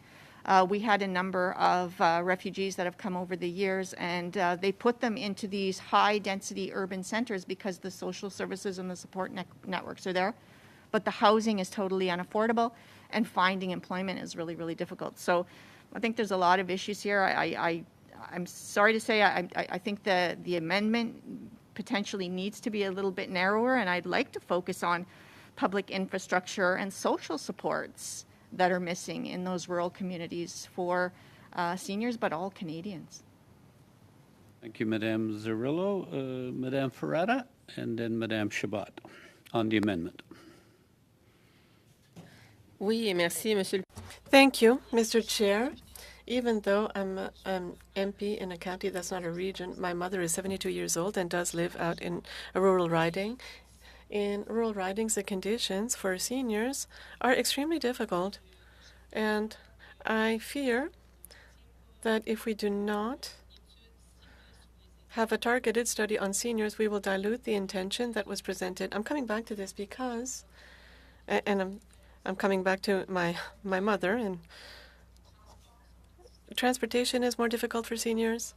we had a number of refugees that have come over the years, and they put them into these high-density urban centers because the social services and the support networks are there. But the housing is totally unaffordable, and finding employment is really, really difficult. So I think there's a lot of issues here. I'm sorry to say I think the amendment potentially needs to be a little bit narrower, and I'd like to focus on public infrastructure and social supports that are missing in those rural communities for seniors, but all Canadians. Thank you, Madame Zarrillo. Madame Ferrata, and then Madame Shabbat on the amendment. Oui, merci, Monsieur. Thank you, Mr. Chair. Even though I'm an MP in a county that's not a region, my mother is 72 years old and does live out in a rural riding. In rural ridings, the conditions for seniors are extremely difficult. And I fear that if we do not have a targeted study on seniors, we will dilute the intention that was presented. I'm coming back to this because, and I'm coming back to my mother, and transportation is more difficult for seniors.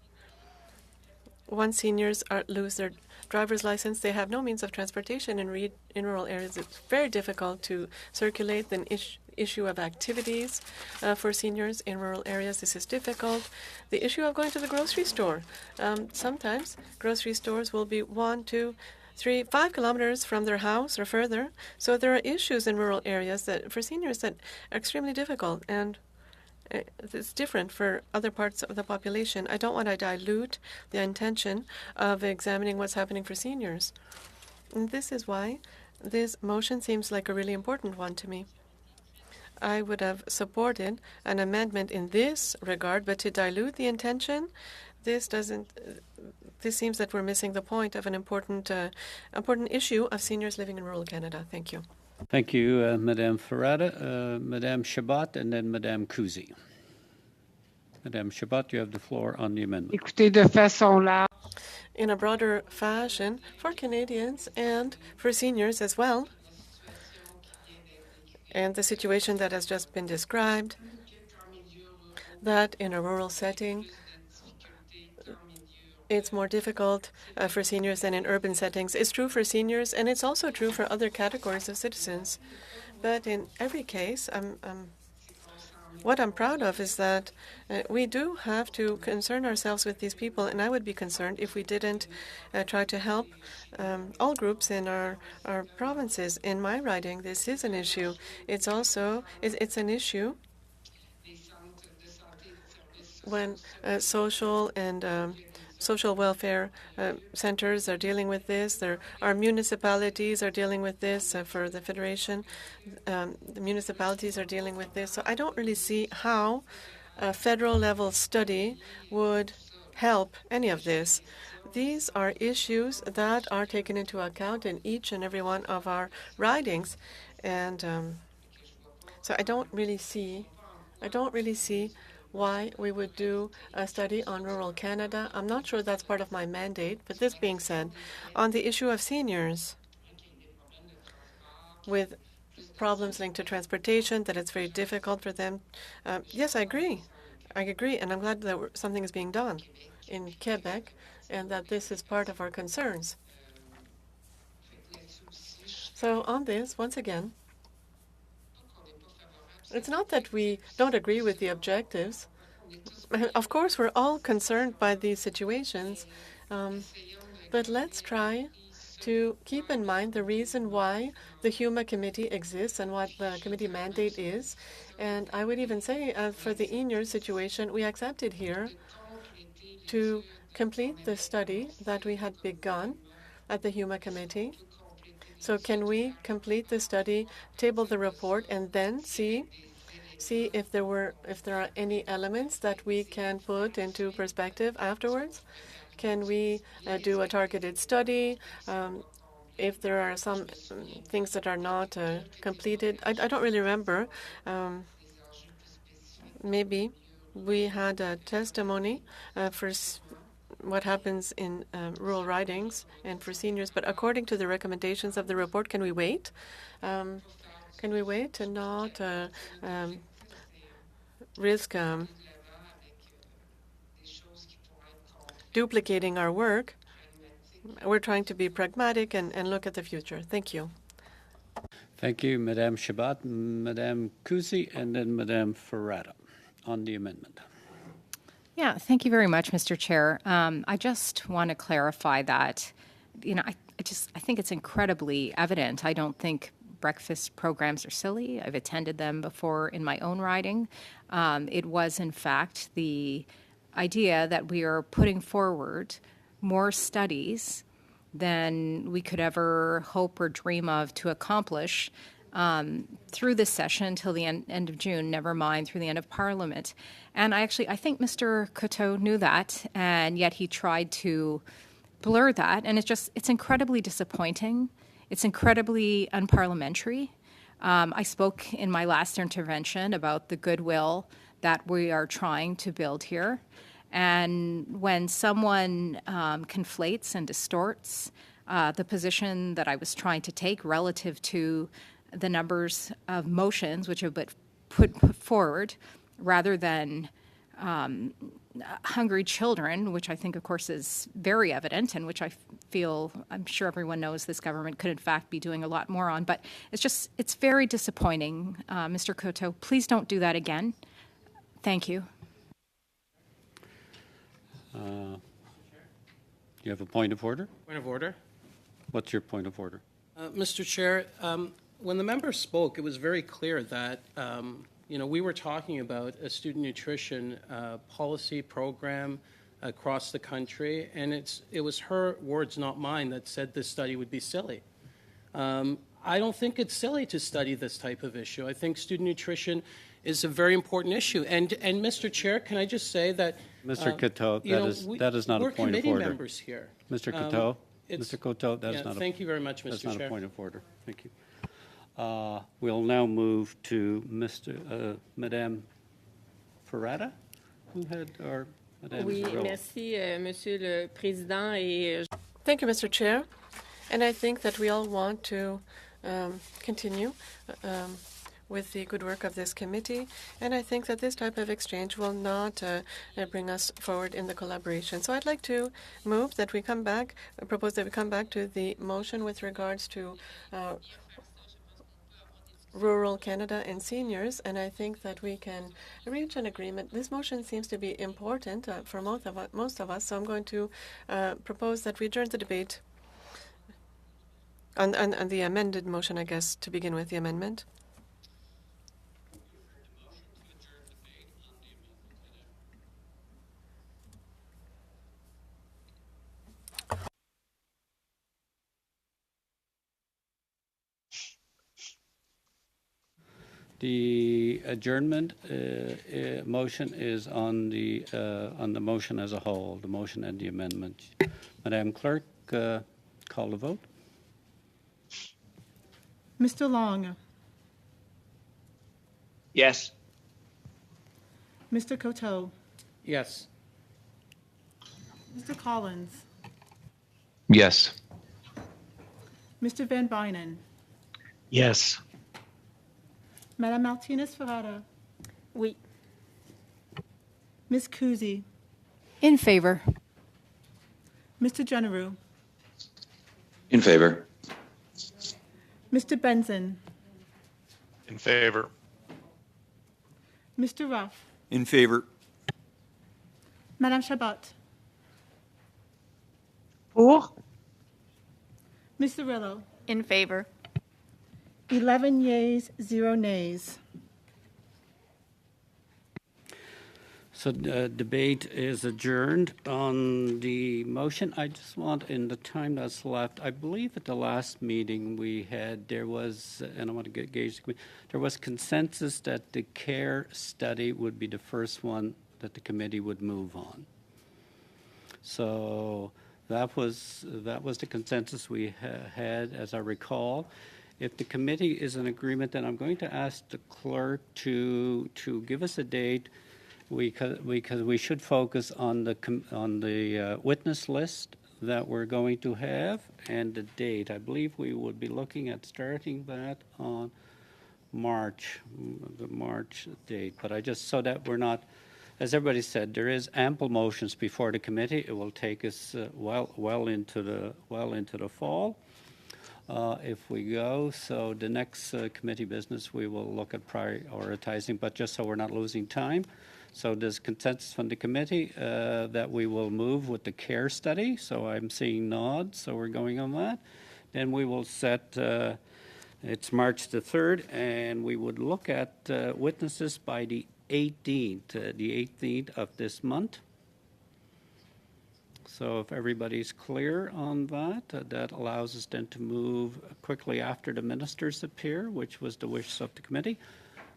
Once seniors lose their driver's license, they have no means of transportation in rural areas. It's very difficult to circulate. The issue of activities for seniors in rural areas, this is difficult. The issue of going to the grocery store. Sometimes grocery stores will be 1, 2, 3, 5 kilometers from their house or further. So there are issues in rural areas that for seniors that are extremely difficult, and it's different for other parts of the population. I don't want to dilute the intention of examining what's happening for seniors. And this is why this motion seems like a really important one to me. I would have supported an amendment in this regard, but to dilute the intention, this seems that we're missing the point of an important issue of seniors living in rural Canada. Thank you. Thank you, Madame Ferrata. Madame Shabbat, and then Madame Kuzi. Madame Shabbat, you have the floor on the amendment. Écoutez, de façon large. In a broader fashion, for Canadians and for seniors as well, and the situation that has just been described, that in a rural setting, it's more difficult for seniors than in urban settings. It's true for seniors, and it's also true for other categories of citizens. But in every case, what I'm proud of is that we do have to concern ourselves with these people, and I would be concerned if we didn't try to help all groups in our provinces. In my riding, this is an issue. It's an issue when social and social welfare centers are dealing with this. Our municipalities are dealing with this for the Federation. The municipalities are dealing with this. So I don't really see how a federal level study would help any of this. These are issues that are taken into account in each and every one of our ridings. And so I don't really see why we would do a study on rural Canada. I'm not sure that's part of my mandate, but this being said, on the issue of seniors, with problems linked to transportation, that it's very difficult for them. Yes, I agree. I agree, and I'm glad that something is being done in Quebec and that this is part of our concerns. So on this, once again, it's not that we don't agree with the objectives. Of course, we're all concerned by these situations, but let's try to keep in mind the reason why the HUMA committee exists and what the committee mandate is. And I would even say for the ENUR situation, we accepted here to complete the study that we had begun at the HUMA committee. So can we complete the study, table the report, and then see if there are any elements that we can put into perspective afterwards? Can we do a targeted study? If there are some things that are not completed, I don't really remember. Maybe we had a testimony for what happens in rural ridings and for seniors, but according to the recommendations of the report, can we wait? Can we wait and not risk duplicating our work? We're trying to be pragmatic and look at the future. Thank you. Thank you, Madame Chabot, Madame Kusi, and then Madame Ferrata on the amendment. Yeah, thank you very much, Mr. Chair. I just want to clarify that, I think it's incredibly evident. I don't think breakfast programs are silly. I've attended them before in my own riding. It was, in fact, the idea that we are putting forward more studies than we could ever hope or dream of to accomplish through this session till the end of June, never mind through the end of Parliament. And I think Mr. Coteau knew that, and yet he tried to blur that. And it's incredibly disappointing. It's incredibly unparliamentary. I spoke in my last intervention about the goodwill that we are trying to build here. And when someone conflates and distorts the position that I was trying to take relative to the numbers of motions which have been put forward, rather than hungry children, which I think, of course, is very evident and which I'm sure everyone knows this government could, in fact, be doing a lot more on. But it's very disappointing. Mr. Coteau, please don't do that again. Thank you. You have a point of order? Point of order. What's your point of order? Mr. Chair, when the member spoke, it was very clear that we were talking about a student nutrition policy program across the country, and it was her words, not mine, that said this study would be silly. I don't think it's silly to study this type of issue. I think student nutrition is a very important issue. And Mr. Chair, can I just say that Mr. Coteau, that is not a point of order. We're committee members here. Mr. Coteau, that is not thank you very much, Mr. Chair. That's not a point of order. Thank you. We'll now move to Madame Ferrata, who had our Madame Oui, Zorro. merci, Monsieur le Président. Et Thank you, Mr. Chair. And I think that we all want to continue with the good work of this committee. And I think that this type of exchange will not bring us forward in the collaboration. So I'd like to move that we come back, propose that we come back to the motion with regards to rural Canada and seniors, and I think that we can reach an agreement. This motion seems to be important for most of us, so I'm going to propose that we adjourn the debate on the amended motion, I guess, to begin with, the amendment. The adjournment motion is on the motion as a whole, the motion and the amendment. Madam Clerk, call the vote. Mr. Long, Yes. Mr. Coteau, Yes. Mr. Collins, Yes. Mr. Van Bynen, Yes. Madame Martinez Ferrara, Oui. Ms. Kuzi, In favor. Mr. General, In favor. Mr. Benson, In favor. Mr. Ruff, In favor. Madame Chabot, Pour. Ms. Cirillo, In favor. 11 yeas, 0 nays. So debate is adjourned on the motion. I just want, in the time that's left, I believe at the last meeting we had, there was, and I want to gauge the committee, there was consensus that the CARE study would be the first one that the committee would move on. So that was the consensus we had, as I recall. If the committee is in agreement, then I'm going to ask the clerk to give us a date. Because we should focus on the witness list that we're going to have and the date. I believe we would be looking at starting that on the March date. But I just, so that we're not, as everybody said, there is ample motions before the committee. It will take us well into the fall. If we go, so the next committee business we will look at prioritizing, but just so we're not losing time. So there's consensus from the committee that we will move with the CARE study. So I'm seeing nods, so we're going on that. Then we will set, it's March the 3rd, and we would look at witnesses by the 18th of this month. So if everybody's clear on that, that allows us then to move quickly after the ministers appear, which was the wish of the committee,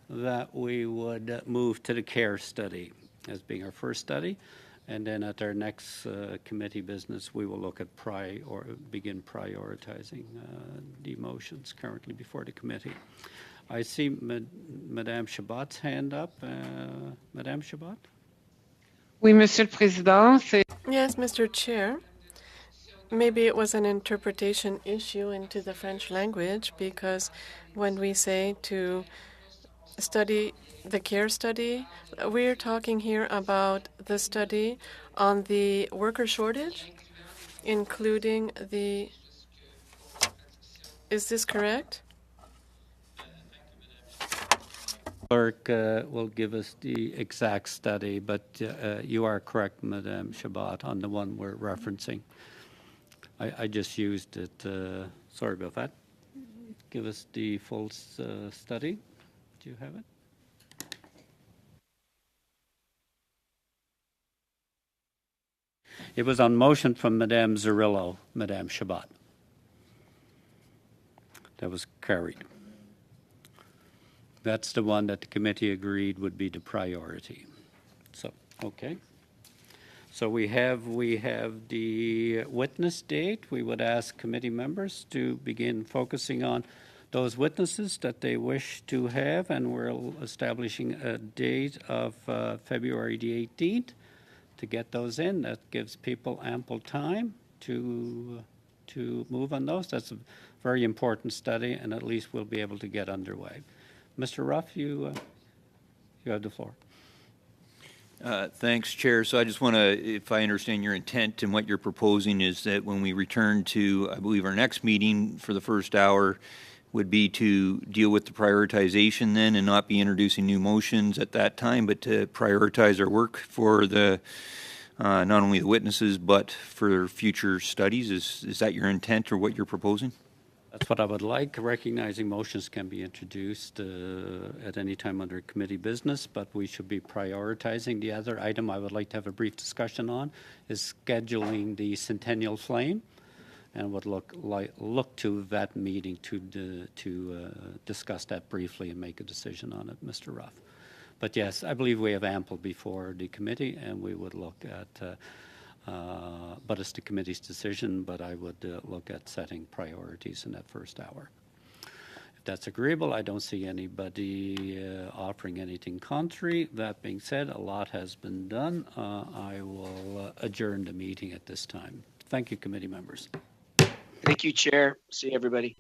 that we would move to the CARE study as being our first study. And then at our next committee business, we will look at begin prioritizing the motions currently before the committee. I see Madame Chabot's hand up. Madame Chabot? Oui, Monsieur le Président. Yes, Mr. Chair. Maybe it was an interpretation issue into the French language, because when we say to study the CARE study, we're talking here about the study on the worker shortage, including the... Is this correct? Clerk will give us the exact study, but you are correct, Madame Chabot, on the one we're referencing. I just used it. Sorry about that. Give us the full study. Do you have it? It was on motion from Madame Cirillo, Madame Chabot. That was carried. That's the one that the committee agreed would be the priority. So, okay. So we have the witness date. We would ask committee members to begin focusing on those witnesses that they wish to have, and we're establishing a date of February the 18th to get those in. That gives people ample time to move on those. That's a very important study, and at least we'll be able to get underway. Mr. Ruff, you have the floor. Thanks, Chair. So I just want to, if I understand your intent and what you're proposing, is that when we return to, I believe, our next meeting for the first hour would be to deal with the prioritization then and not be introducing new motions at that time, but to prioritize our work for the not only the witnesses but for future studies. Is that your intent or what you're proposing? That's what I would like. Recognizing motions can be introduced at any time under committee business, but we should be prioritizing. The other item I would like to have a brief discussion on is scheduling the Centennial Flame, and would look to that meeting to discuss that briefly and make a decision on it, Mr. Ruff. But yes, I believe we have ample before the committee, and we would look at. But it's the committee's decision, but I would look at setting priorities in that first hour. If that's agreeable, I don't see anybody offering anything contrary. That being said, a lot has been done. I will adjourn the meeting at this time. Thank you, committee members. Thank you, Chair. See everybody.